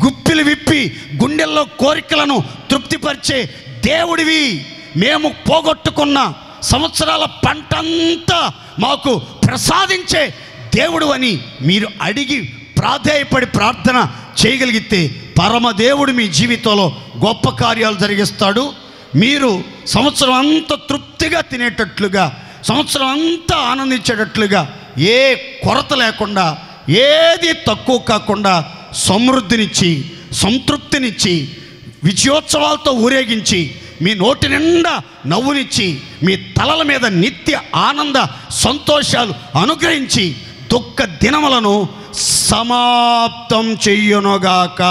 Speaker 1: గుప్పిలు విప్పి గుండెల్లో కోరికలను తృప్తిపరిచే దేవుడివి. మేము పోగొట్టుకున్న సంవత్సరాల పంటంతా మాకు ప్రసాదించే దేవుడు అని మీరు అడిగి ప్రాధేయపడి ప్రార్థన చేయగలిగితే పరమదేవుడు మీ జీవితంలో గొప్ప కార్యాలు జరిగిస్తాడు. మీరు సంవత్సరం అంతా తృప్తిగా తినేటట్లుగా, సంవత్సరం అంతా ఆనందించేటట్లుగా, ఏ కొరత లేకుండా, ఏది తక్కువ కాకుండా సమృద్ధినిచ్చి, సంతృప్తినిచ్చి, విజయోత్సవాలతో ఊరేగించి, మీ నోటి నిండా నవ్వునిచ్చి, మీ తలల మీద నిత్య ఆనంద సంతోషాలు అనుగ్రహించి దుఃఖ దినములను సమాప్తం చెయ్యునుగాక.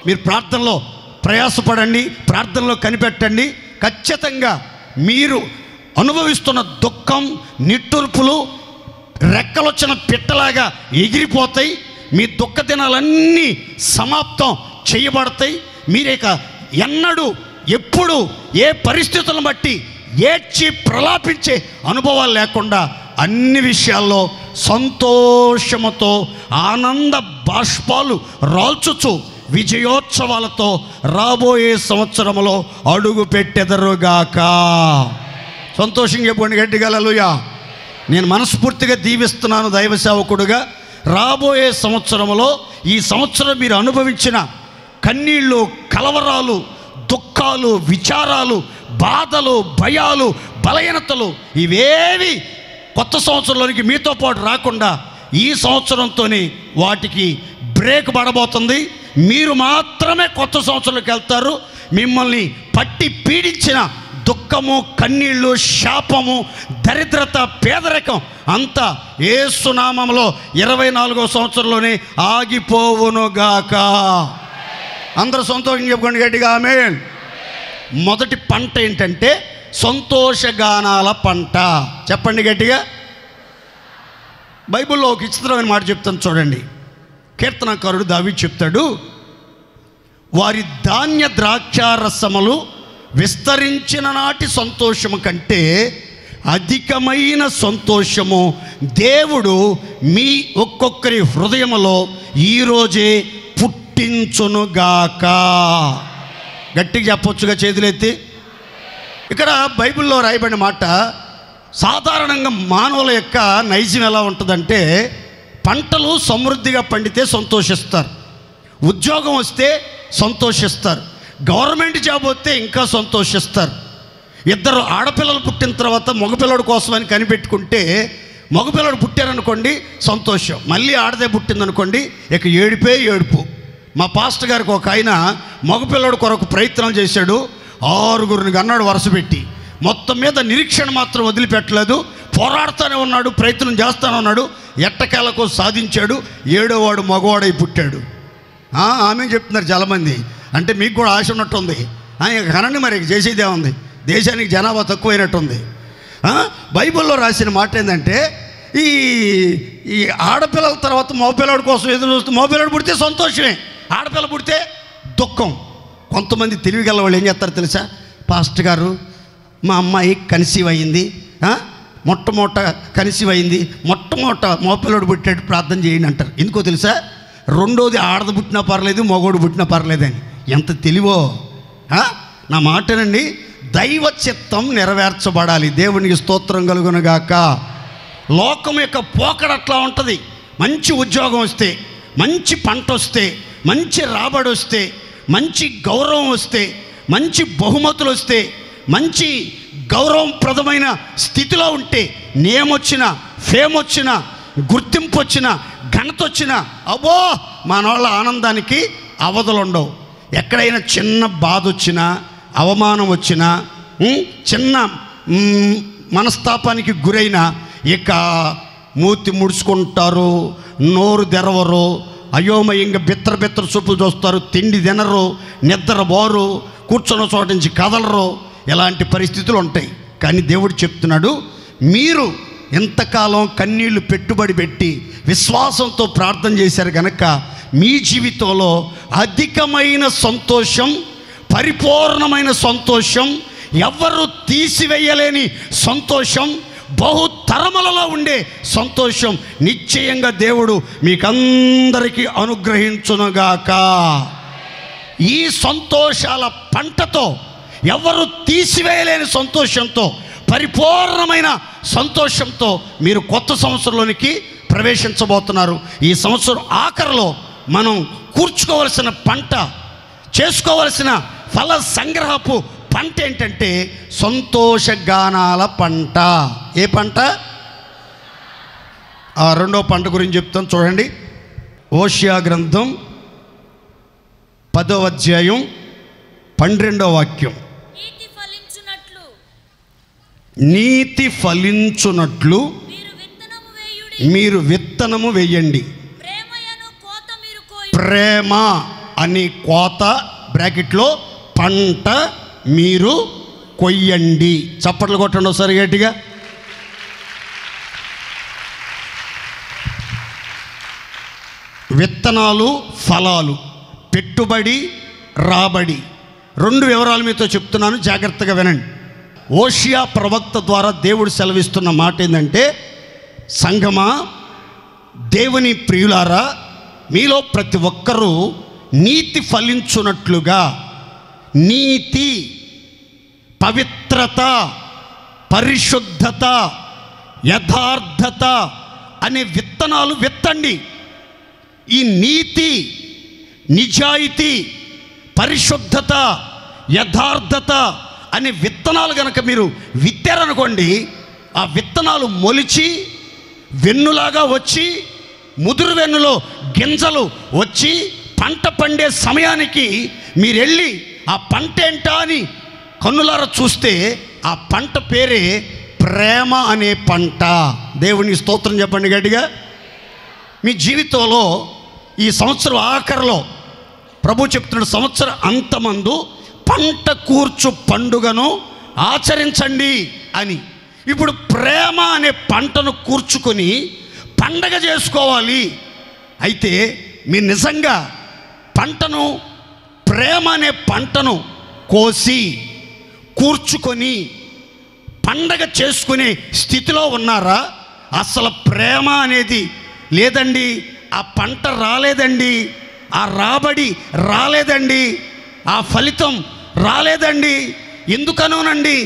Speaker 1: మీరు ప్రార్థనలో ప్రయాసపడండి, ప్రార్థనలో కనిపెట్టండి. ఖచ్చితంగా మీరు అనుభవిస్తున్న దుఃఖం, నిట్టూర్పులు రెక్కలొచ్చిన పిట్టలాగా ఎగిరిపోతాయి. మీ దుఃఖ దినాలన్నీ సమాప్తం చేయబడతాయి. మీరేక ఎన్నడూ ఎప్పుడు ఏ పరిస్థితులను బట్టి ఏడ్చి ప్రలాపించే అనుభవాలు లేకుండా అన్ని విషయాల్లో సంతోషముతో ఆనంద బాష్పాలు రాల్చుచు విజయోత్సవాలతో రాబోయే సంవత్సరంలో అడుగు పెట్టెదరుగాక. సంతోషంగా చెప్పండి గట్టిగా హల్లెలూయా. నేను మనస్ఫూర్తిగా దీవిస్తున్నాను దైవ సేవకుడుగా. రాబోయే సంవత్సరంలో ఈ సంవత్సరం మీరు అనుభవించిన కన్నీళ్ళు, కలవరాలు, దుఃఖాలు, విచారాలు, బాధలు, భయాలు, బలహీనతలు ఇవేవి కొత్త సంవత్సరంలోనికి మీతో పాటు రాకుండా ఈ సంవత్సరంతోనే వాటికి బ్రేక్ పడబోతుంది. మీరు మాత్రమే కొత్త సంవత్సరంలోకి వెళ్తారు. మిమ్మల్ని పట్టి పీడించిన దుఃఖము, కన్నీళ్ళు, శాపము, దరిద్రత, పేదరికం అంతా యేసు నామములో 24వ సంవత్సరంలోనే ఆగిపోవునుగాక. అందరూ సంతోషం చెప్పుకోండి గట్టిగా ఆమేన్. మొదటి పంట ఏంటంటే సంతోషగానాల పంట. చెప్పండి గట్టిగా. బైబిల్లో ఒక విచిత్రమైన మాట చెప్తాను చూడండి. కీర్తనకారుడు దావీదు చెప్తాడు, వారి ధాన్య ద్రాక్షారసములు విస్తరించిన నాటి సంతోషము కంటే అధికమైన సంతోషము దేవుడు మీ ఒక్కొక్కరి హృదయములో ఈరోజే పుట్టించునుగాక. గట్టిగా చెప్పొచ్చుగా చేతులెత్తి. ఇక్కడ బైబిల్లో రాయబడిన మాట, సాధారణంగా మానవుల యొక్క నైజం ఎలా ఉంటుందంటే, పంటలు సమృద్ధిగా పండితే సంతోషిస్తారు, ఉద్యోగం వస్తే సంతోషిస్తారు, గవర్నమెంట్ జాబ్ వస్తే ఇంకా సంతోషిస్తారు. ఇద్దరు ఆడపిల్లలు పుట్టిన తర్వాత మగపిల్లడి కోసమని కనిపెట్టుకుంటే, మగపిల్లడు పుట్టారనుకోండి సంతోషం, మళ్ళీ ఆడదే పుట్టిందనుకోండి ఇక ఏడుపే ఏడుపు. మా పాస్టర్ గారికి ఒక ఆయన మగపిల్లడు కొరకు ప్రయత్నం చేశాడు, 6గురిని కన్నాడు వరుస పెట్టి. మొత్తం మీద నిరీక్షణ మాత్రం వదిలిపెట్టలేదు, పోరాడుతూనే ఉన్నాడు, ప్రయత్నం చేస్తూనే ఉన్నాడు, ఎట్టకేలకు సాధించాడు. 7వ మగవాడై పుట్టాడు. ఆమె చెప్తున్నారు చాలామంది, అంటే మీకు కూడా ఆశ ఉన్నట్టుంది. కనండి మరి చేసేదే ఉంది, దేశానికి జనాభా తక్కువైనట్టుంది. బైబిల్లో రాసిన మాట ఏంటంటే, ఈ ఆడపిల్లల తర్వాత మగపిల్లడి కోసం ఎదురు చూస్తూ, మగపిల్లడు పుడితే సంతోషమే, ఆడపిల్ల పుడితే దుఃఖం. కొంతమంది తెలివిగల వాళ్ళు ఏం చేస్తారు తెలుసా, పాస్టర్ గారు మా అమ్మాయి కన్సీవ్ అయింది, మొట్టమొదట కన్సీవ్ అయింది, మొట్టమొదట మగపిల్లడు పుట్టాడు ప్రార్థన చేయండి అంటారు. ఎందుకో తెలుసా, రెండోది ఆడది పుట్టినా పర్లేదు, మగోడు పుట్టినా పర్లేదని. ఎంత తెలివో. నా మాటనండి, దైవ చిత్తం నెరవేర్చబడాలి. దేవునికి స్తోత్రం కలుగునుగాక. లోకం యొక్క పోకడ అట్లా ఉంటుంది. మంచి ఉద్యోగం వస్తే, మంచి పంట వస్తే, మంచి రాబడి వస్తే, మంచి గౌరవం వస్తే, మంచి బహుమతులు వస్తే, మంచి గౌరవప్రదమైన స్థితిలో ఉంటే, నేమ్ వచ్చినా, ఫేమ్ వచ్చినా, గుర్తింపు వచ్చినా, ఘనత వచ్చినా, అబ్బో మనోళ్ళ ఆనందానికి అవధులు ఉండవు. ఎక్కడైనా చిన్న బాధ వచ్చినా, అవమానం వచ్చినా, చిన్న మనస్తాపానికి గురైనా ఇక మూతి ముడుచుకుంటారు, నోరు తెరవరు, అయోమయంగా బిత్తర చూపులు చూస్తారు, తిండి తినరు, నిద్ర బోరు, కూర్చున్న చోట నుంచి కదలరు. ఇలాంటి పరిస్థితులు ఉంటాయి. కానీ దేవుడు చెప్తున్నాడు, మీరు ఎంతకాలం కన్నీళ్లు పెట్టుబడి పెట్టి విశ్వాసంతో ప్రార్థన చేశారు కనుక మీ జీవితంలో అధికమైన సంతోషం, పరిపూర్ణమైన సంతోషం, ఎవరు తీసివేయలేని సంతోషం, బహుతరములలో ఉండే సంతోషం నిశ్చయంగా దేవుడు మీకందరికీ అనుగ్రహించునుగాక. ఈ సంతోషాల పంటతో, ఎవరు తీసివేయలేని సంతోషంతో, పరిపూర్ణమైన సంతోషంతో మీరు కొత్త సంవత్సరంలోనికి ప్రవేశించబోతున్నారు. ఈ సంవత్సరం ఆఖరిలో మనం కూర్చుకోవలసిన పంట, చేసుకోవలసిన ఫల సంగ్రహపు పంట ఏంటంటే సంతోషగానాల పంట. ఏ పంట? రెండో పంట గురించి చెప్తాను చూడండి. ఓషియా గ్రంథం 10వ అధ్యాయం 12వ వాక్యం. నీతి ఫలించునట్లు మీరు విత్తనము వేయండి. ప్రేమ అని కోత, బ్రాకెట్లో పంట మీరు కొయ్యండి. చప్పట్లు కొట్టండి ఒకసారి గట్టిగా. విత్తనాలు, ఫలాలు, పెట్టుబడి, రాబడి, 2 వివరాలు మీతో చెప్తున్నాను, జాగ్రత్తగా వినండి. ఓషియా ప్రవక్త ద్వారా దేవుడు సెలవిస్తున్న మాట ఏంటంటే, సంఘమా, దేవుని ప్రియులారా, మీలో ప్రతి ఒక్కరూ నీతి ఫలించున్నట్లుగా నీతి, పవిత్రత, పరిశుద్ధత, యథార్థత అనే విత్తనాలు విత్తండి. ఈ నీతి, నిజాయితీ, పరిశుద్ధత, యథార్థత అనే విత్తనాలు కనుక మీరు విత్తారనుకోండి, ఆ విత్తనాలు మొలిచి వెన్నులాగా వచ్చి, ముదురు వెన్నులో గింజలు వచ్చి పంట పండే సమయానికి మీరు వెళ్ళి ఆ పంట ఏంటా అని కన్నులారా చూస్తే ఆ పంట పేరే ప్రేమ అనే పంట. దేవునికి స్తోత్రం చెప్పండి గట్టిగా. మీ జీవితంలో ఈ సంవత్సరం ఆఖరిలో ప్రభు చెప్తున్నాడు, సంవత్సరం అంతమందు పంట కూర్చు పండుగను ఆచరించండి అని. ఇప్పుడు ప్రేమ అనే పంటను కూర్చుకొని పండగ చేసుకోవాలి. అయితే మీరు నిజంగా పంటను, ప్రేమ అనే పంటను కోసి కూర్చుకొని పండగ చేసుకునే స్థితిలో ఉన్నారా? అసలు ప్రేమ అనేది లేదండి, ఆ పంట రాలేదండి, ఆ రాబడి రాలేదండి, ఆ ఫలితం రాలేదండి. ఎందుకనోనండి,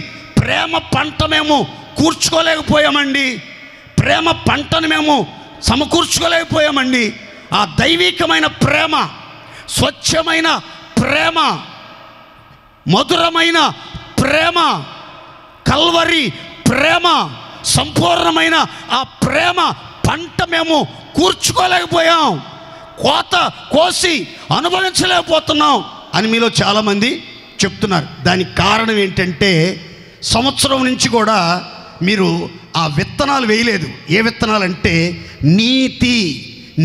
Speaker 1: ప్రేమ పంట మేము కూర్చుకోలేకపోయామండి, ప్రేమ పంటను మేము సమకూర్చుకోలేకపోయామండి. ఆ దైవికమైన ప్రేమ, స్వచ్ఛమైన ప్రేమ, మధురమైన ప్రేమ, కల్వరి ప్రేమ, సంపూర్ణమైన ఆ ప్రేమ పంట మేము కూర్చుకోలేకపోయాం, కోత కోసి అనుభవించలేకపోతున్నాం అని మీలో చాలామంది చెప్తున్నారు. దానికి కారణం ఏంటంటే, సంవత్సరం నుంచి కూడా మీరు ఆ విత్తనాలు వేయలేదు. ఏ విత్తనాలు అంటే నీతి,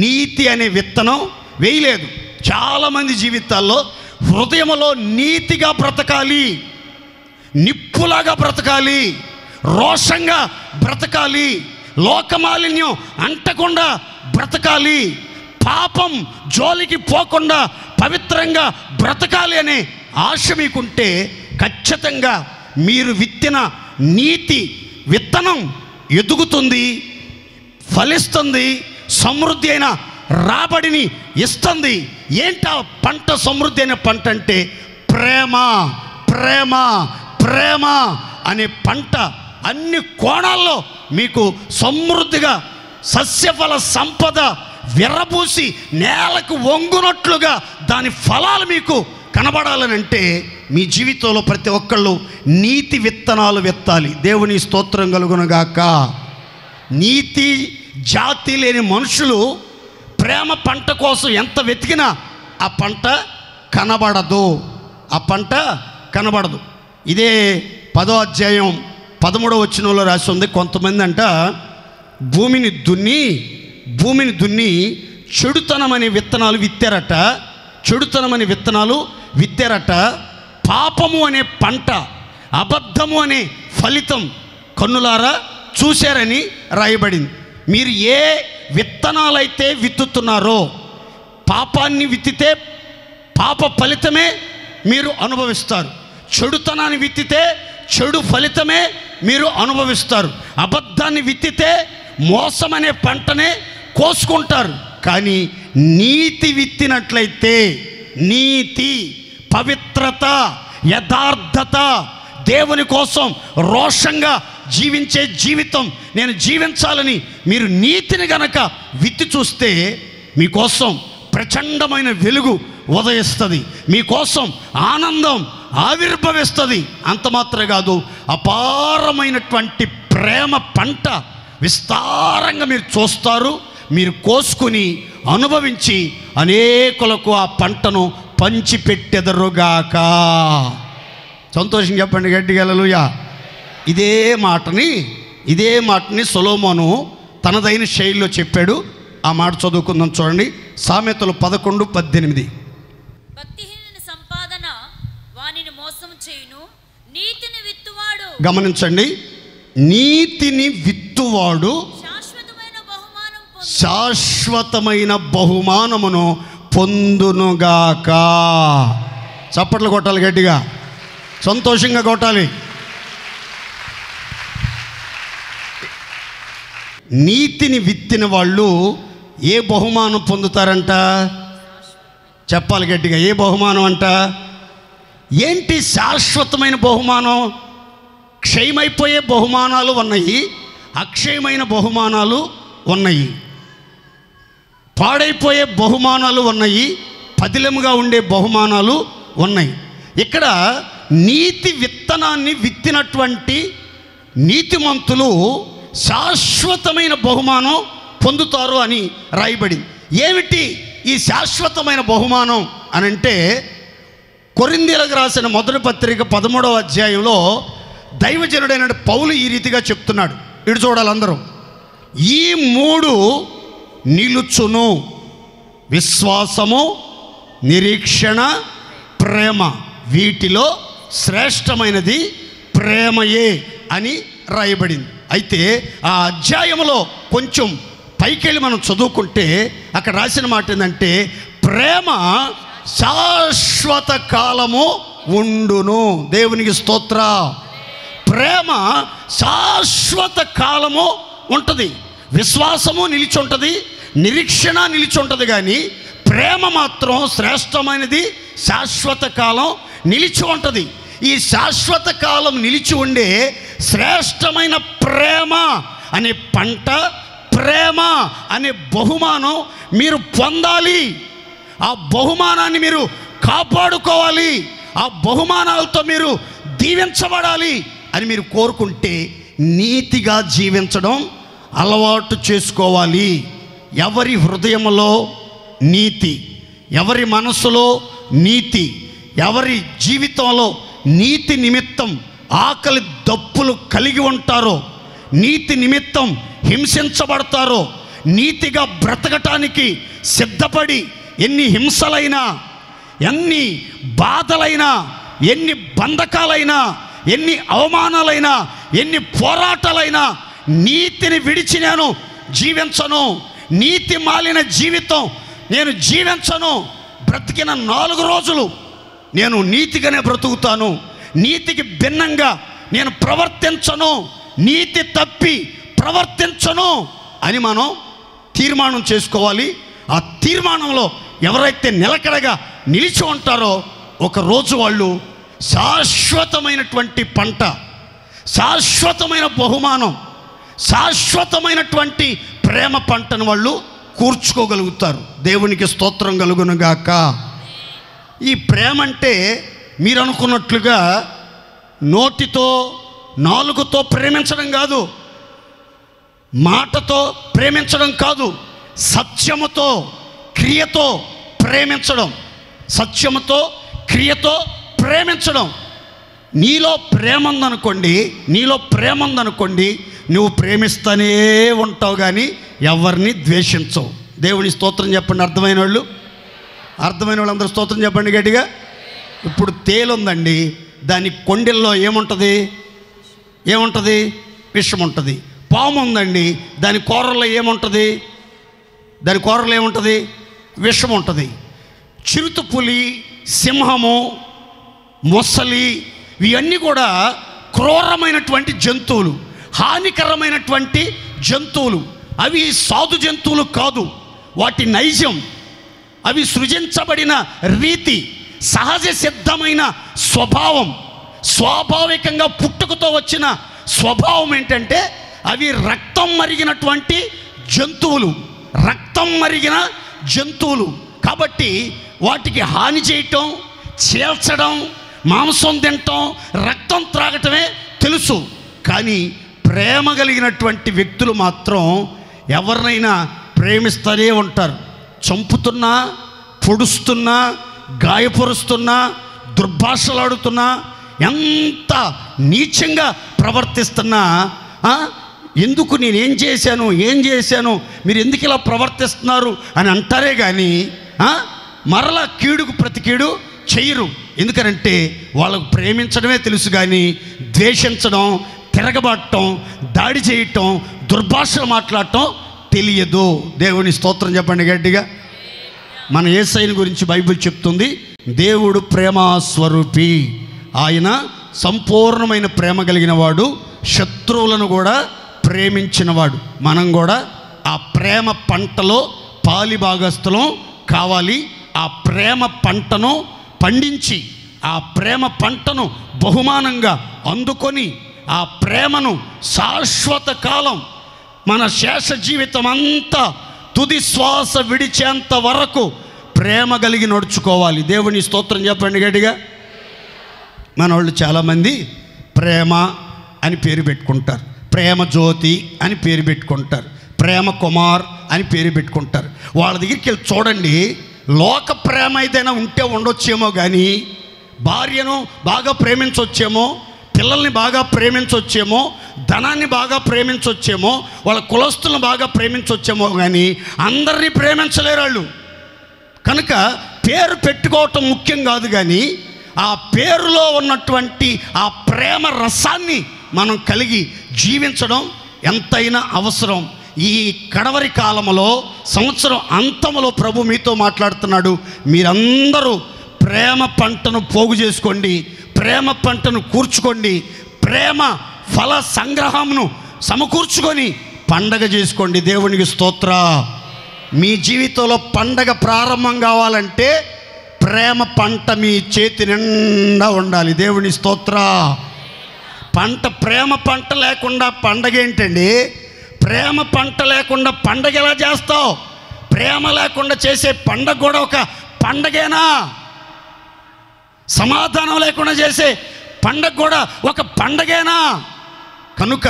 Speaker 1: నీతి అనే విత్తనం వేయలేదు. చాలామంది జీవితాల్లో హృదయంలో నీతిగా బ్రతకాలి, నిప్పులాగా బ్రతకాలి, రోషంగా బ్రతకాలి, లోకమాలిన్యం అంటకుండా బ్రతకాలి, పాపం జోలికి పోకుండా పవిత్రంగా బ్రతకాలి అనే ఆశ మీకుంటే ఖచ్చితంగా మీరు విత్తిన నీతి విత్తనం ఎదుగుతుంది, ఫలిస్తుంది, సమృద్ధి అయిన రాబడిని ఇస్తుంది. ఏంటా పంట? సమృద్ధి అయిన పంట అంటే ప్రేమ, ప్రేమ, ప్రేమ అనే పంట అన్ని కోణాల్లో మీకు సమృద్ధిగా సస్యఫల సంపద విర్రబూసి నేలకు వంగునట్లుగా దాని ఫలాలు మీకు కనబడాలనంటే మీ జీవితంలో ప్రతి ఒక్కళ్ళు నీతి విత్తనాలు విత్తాలి. దేవుని స్తోత్రం కలుగునుగాక. నీతి జాతి లేని మనుషులు ప్రేమ పంట కోసం ఎంత వెతికినా ఆ పంట కనబడదు, ఆ పంట కనబడదు. ఇదే 10వ అధ్యాయం 13వ వచనంలో రాసి ఉంది. కొంతమంది అంట భూమిని దున్ని చెడుతనమనే విత్తనాలు విత్తారట, చెడుతనమనే విత్తనాలు విత్తారట. పాపము అనే పంట, అబద్ధము అనే ఫలితం కన్నులారా చూశారని రాయబడింది. మీరు ఏ విత్తనాలైతే విత్తుతున్నారో, పాపాన్ని విత్తితే పాప ఫలితమే మీరు అనుభవిస్తారు, చెడుతనాన్ని విత్తితే చెడు ఫలితమే మీరు అనుభవిస్తారు, అబద్ధాన్ని విత్తితే మోసమనే పంటనే కోసుకుంటారు. కానీ నీతి విత్తినట్లయితే, నీతి, పవిత్రత, యథార్థత, దేవుని కోసం రోషంగా జీవించే జీవితం నేను జీవించాలని మీరు నీతిని గనక విత్తి చూస్తే మీకోసం ప్రచండమైన వెలుగు ఉదయిస్తుంది, మీకోసం ఆనందం ఆవిర్భవిస్తుంది. అంత మాత్రమే కాదు, అపారమైనటువంటి ప్రేమ పంట విస్తారంగా మీరు చూస్తారు, మీరు కోసుకుని అనుభవించి అనేకులకు ఆ పంటను పంచిపెట్టెదరుగాక. సంతోషం చెప్పండి గట్టిగా హల్లెలూయా. ఇదే మాటని సొలొమోను తనదైన శైలిలో చెప్పాడు. ఆ మాట చదువుకుందాం, చూడండి. సామెతలు 11:18.
Speaker 2: భక్తిహీనుని సంపాదన వానిని మోసం చేయును, నీతిని విత్తువాడు,
Speaker 1: గమనించండి, నీతిని విత్తువాడు శాశ్వతమైన బహుమానమును పొందునుగాక. చప్పట్లు కొట్టాలి, గట్టిగా సంతోషంగా కొట్టాలి. నీతిని విత్తిన వాళ్ళు ఏ బహుమానం పొందుతారంట? చెప్పాలి గట్టిగా, ఏ బహుమానం అంట? ఏంటి శాశ్వతమైన బహుమానం? క్షయమైపోయే బహుమానాలు ఉన్నాయి, అక్షయమైన బహుమానాలు ఉన్నాయి, పాడైపోయే బహుమానాలు ఉన్నాయి, పదిలముగా ఉండే బహుమానాలు ఉన్నాయి. ఇక్కడ నీతి విత్తనాన్ని విత్తినటువంటి నీతిమంతులు శాశ్వతమైన బహుమానం పొందుతారు అని రాయబడింది. ఏమిటి ఈ శాశ్వతమైన బహుమానం అనంటే, కొరింథీయులకు రాసిన మొదటి పత్రిక 13వ అధ్యాయంలో దైవజనుడైన పౌలు ఈ రీతిగా చెప్తున్నాడు. ఇటు చూడాలి అందరూ. ఈ 3 నిలుచును: విశ్వాసము, నిరీక్షణ, ప్రేమ. వీటిలో శ్రేష్టమైనది ప్రేమయే అని రాయబడింది. అయితే ఆ అధ్యాయంలో కొంచెం పైకెళ్ళి మనం చదువుకుంటే అక్కడ రాసిన మాట ఏంటంటే, ప్రేమ శాశ్వత కాలము ఉండును. దేవునికి స్తోత్ర. ప్రేమ శాశ్వత కాలము ఉంటుంది. విశ్వాసము నిలిచి ఉంటుంది, నిరీక్షణ నిలిచి ఉంటుంది, కానీ ప్రేమ మాత్రం శ్రేష్టమైనది, శాశ్వత కాలం నిలిచి ఉంటుంది. ఈ శాశ్వత కాలం నిలిచి ఉండే శ్రేష్టమైన ప్రేమ అనే పంట, ప్రేమ అనే బహుమానం మీరు పొందాలి. ఆ బహుమానాన్ని మీరు కాపాడుకోవాలి. ఆ బహుమానాలతో మీరు దీవించబడాలి అని మీరు కోరుకుంటే నీతిగా జీవించడం అలవాటు చేసుకోవాలి. ఎవరి హృదయంలో నీతి, ఎవరి మనసులో నీతి, ఎవరి జీవితంలో నీతి నిమిత్తం ఆకలి దప్పులు కలిగి ఉంటారో, నీతి నిమిత్తం హింసించబడతారో, నీతిగా బ్రతకటానికి సిద్ధపడి ఎన్ని హింసలైనా, ఎన్ని బాధలైనా, ఎన్ని బంధకాలైనా, ఎన్ని అవమానాలైనా, ఎన్ని పోరాటాలైనా నీతిని విడిచి నేను జీవించను, నీతి మాలిన జీవితం నేను జీవించను, బ్రతికిన 4 రోజులు నేను నీతిగానే బ్రతుకుతాను, నీతికి భిన్నంగా నేను ప్రవర్తించను, నీతి తప్పి ప్రవర్తించను అని మనం తీర్మానం చేసుకోవాలి. ఆ తీర్మానంలో ఎవరైతే నిలకడగా నిలిచి ఉంటారో ఒకరోజు వాళ్ళు శాశ్వతమైనటువంటి పంట, శాశ్వతమైన బహుమానం, శాశ్వతమైనటువంటి ప్రేమ పంటను వాళ్ళు కూర్చుకోగలుగుతారు. దేవునికి స్తోత్రం కలుగునుగాక. ఈ ప్రేమ అంటే మీరు అనుకున్నట్లుగా నోటితో, నాలుగుతో ప్రేమించడం కాదు, మాటతో ప్రేమించడం కాదు, సత్యముతో, క్రియతో ప్రేమించడం. సత్యముతో, క్రియతో ప్రేమించడం. నీలో ప్రేమ ఉందనుకోండి, నువ్వు ప్రేమిస్తూనే ఉంటావు, కానీ ఎవరిని ద్వేషించవు. దేవుని స్తోత్రం చెప్పండి. అర్థమైన వాళ్ళు అందరూ స్తోత్రం చెప్పండి గట్టిగా. ఇప్పుడు తేలుందండి, దాని కొండెల్లో ఏముంటుంది? విషం ఉంటుంది. పాము ఉందండి, దాని కూరల్లో ఏముంటుంది? విషం ఉంటుంది. చిరుతపులి, సింహము, మొసలి, ఇవన్నీ కూడా క్రూరమైనటువంటి జంతువులు, హానికరమైనటువంటి జంతువులు. అవి సాధు జంతువులు కాదు. వాటి నైజం, అవి సృజించబడిన రీతి, సహజ సిద్ధమైన స్వభావం, స్వాభావికంగా పుట్టుకతో వచ్చిన స్వభావం ఏంటంటే అవి రక్తం మరిగినటువంటి జంతువులు, కాబట్టి వాటికి హాని చేయటం, చీల్చడం, మాంసం తినటం, రక్తం త్రాగటమే తెలుసు. కానీ ప్రేమ కలిగినటువంటి వ్యక్తులు మాత్రం ఎవరినైనా ప్రేమిస్తూనే ఉంటారు. చంపుతున్నా, పొడుస్తున్నా, గాయపరుస్తున్నా, దుర్భాషలాడుతున్నా, ఎంత నీచంగా ప్రవర్తిస్తున్నా, ఎందుకు నేనేం చేశాను, మీరు ఎందుకు ఇలా ప్రవర్తిస్తున్నారు అని అంటారే కానీ మరలా కీడుకు ప్రతి కీడు చెయ్యరు. ఎందుకనంటే వాళ్ళకు ప్రేమించడమే తెలుసు, కానీ ద్వేషించడం, తిరగబడటం, దాడి చేయటం, దుర్భాషలు మాట్లాడటం తెలియదు. దేవుని స్తోత్రం చెప్పండి గట్టిగా. మన యేసయ్యని గురించి బైబిల్ చెప్తుంది, దేవుడు ప్రేమస్వరూపి. ఆయన సంపూర్ణమైన ప్రేమ కలిగిన వాడు, శత్రువులను కూడా ప్రేమించినవాడు. మనం కూడా ఆ ప్రేమ పంటలో పాలిభాగస్థులం కావాలి. ఆ ప్రేమ పంటను పండించి, ఆ ప్రేమ పంటను బహుమానంగా అందుకొని, ఆ ప్రేమను శాశ్వత కాలం మన శేష జీవితం అంతా తుది శ్వాస విడిచేంత వరకు ప్రేమ కలిగి నడుచుకోవాలి. దేవుని స్తోత్రం చెప్పండి గట్టిగా. మన వాళ్ళు చాలామంది ప్రేమ అని పేరు పెట్టుకుంటారు, ప్రేమ జ్యోతి అని పేరు పెట్టుకుంటారు, ప్రేమ కుమార్ అని పేరు పెట్టుకుంటారు. వాళ్ళ దగ్గరికి వెళ్ళి చూడండి, లోక ప్రేమ ఏదైనా ఉంటే ఉండొచ్చేమో కానీ భార్యను బాగా ప్రేమించవచ్చేమో, పిల్లల్ని బాగా ప్రేమించవచ్చేమో, ధనాన్ని బాగా ప్రేమించవచ్చేమో, వాళ్ళ కులస్తులను బాగా ప్రేమించవచ్చేమో కానీ అందరినీ ప్రేమించలేరు వాళ్ళు. కనుక పేరు పెట్టుకోవటం ముఖ్యం కాదు, కానీ ఆ పేరులో ఉన్నటువంటి ఆ ప్రేమ రసాన్ని మనం కలిగి జీవించడం ఎంతైనా అవసరం. ఈ కడవరి కాలంలో, సంవత్సరం అంతములో ప్రభు మీతో మాట్లాడుతున్నాడు. మీరందరూ ప్రేమ పంటను పోగు చేసుకోండి, ప్రేమ పంటను కూర్చుకోండి, ప్రేమ ఫల సంగ్రహంను సమకూర్చుకొని పండగ చేసుకోండి. దేవునికి స్తోత్ర. మీ జీవితంలో పండగ ప్రారంభం కావాలంటే ప్రేమ పంట మీ చేతి నిండా ఉండాలి. దేవుని స్తోత్ర. ప్రేమ పంట లేకుండా పండగ ఏంటండి? ప్రేమ పంట లేకుండా పండగ ఎలా చేస్తావు? ప్రేమ లేకుండా చేసే పండగ కూడా ఒక పండగేనా? సమాధానం లేకుండా చేసే పండగ కూడా ఒక పండగేనా? కనుక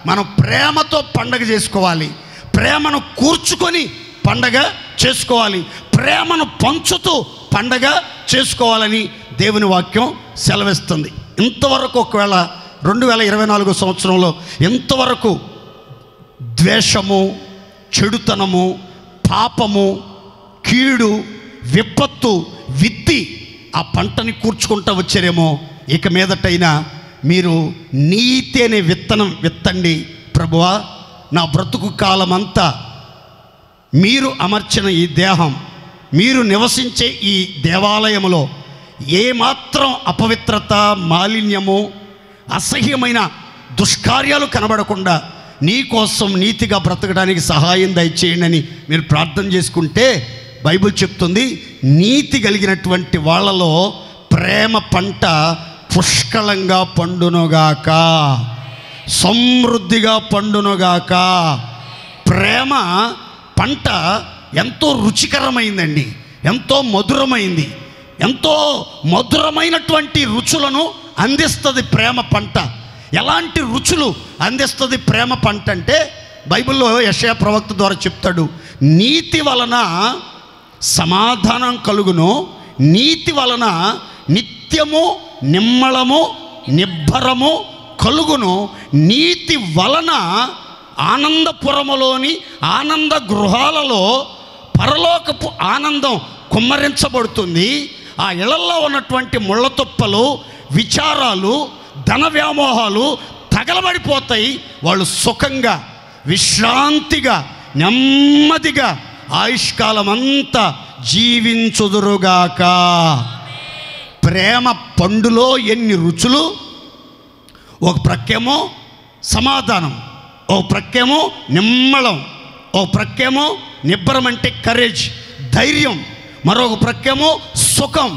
Speaker 1: మనం ప్రేమతో పండగ చేసుకోవాలి, ప్రేమను కూర్చుకొని పండగ చేసుకోవాలి, ప్రేమను పంచుతూ పండగ చేసుకోవాలని దేవుని వాక్యం సెలవిస్తుంది. ఇంతవరకు ఒకవేళ 2024 సంవత్సరంలో ఇంతవరకు ద్వేషము, చెడుతనము, పాపము, కీడు, విపత్తు విత్తి ఆ పంటని కూర్చుకుంటూ వచ్చారేమో, ఇక మీదటైనా మీరు నీతి అనే విత్తనం విత్తండి. ప్రభువా, నా బ్రతుకు కాలమంతా మీరు అమర్చిన ఈ దేహం, మీరు నివసించే ఈ దేవాలయంలో ఏమాత్రం అపవిత్రత, మాలిన్యము, అసహ్యమైన దుష్కార్యాలు కనబడకుండా నీ కోసం నీతిగా బ్రతకడానికి సహాయం దయచేయండి అని మీరు ప్రార్థన చేసుకుంటే, బైబిల్ చెప్తుంది, నీతి కలిగినటువంటి వాళ్ళలో ప్రేమ పంట పుష్కలంగా పండునుగాక, సమృద్ధిగా పండునుగాక. ప్రేమ పంట ఎంతో రుచికరమైందండి, ఎంతో మధురమైంది, ఎంతో మధురమైనటువంటి రుచులను అందిస్తుంది ప్రేమ పంట. ఎలాంటి రుచులు అందిస్తుంది ప్రేమ పంట అంటే, బైబిల్లో యెషయా ప్రవక్త ద్వారా చెప్తాడు, నీతి వలన సమాధానం కలుగును, నీతి వలన నిత్యము నిమ్మళము నిబ్బరము కలుగును, నీతి వలన ఆనందపురములోని ఆనంద గృహాలలో పరలోకపు ఆనందం కుమ్మరించబడుతుంది. ఆ ఇళ్లలో ఉన్నటువంటి ముళ్ళతుప్పలు, విచారాలు, ధన వ్యామోహాలు తగలబడిపోతాయి. వాళ్ళు సుఖంగా, విశ్రాంతిగా, నెమ్మదిగా ఆయుష్కాలం అంతా జీవించుదురుగాక. ప్రేమ పండులో ఎన్ని రుచులు! ఒక ప్రక్కేమో సమాధానం, ఒక ప్రక్కేమో నిమ్మళం, ఒక ప్రక్కేమో నిబ్బరం అంటే కరేజ్, ధైర్యం, మరొక ప్రక్కేమో సుఖం,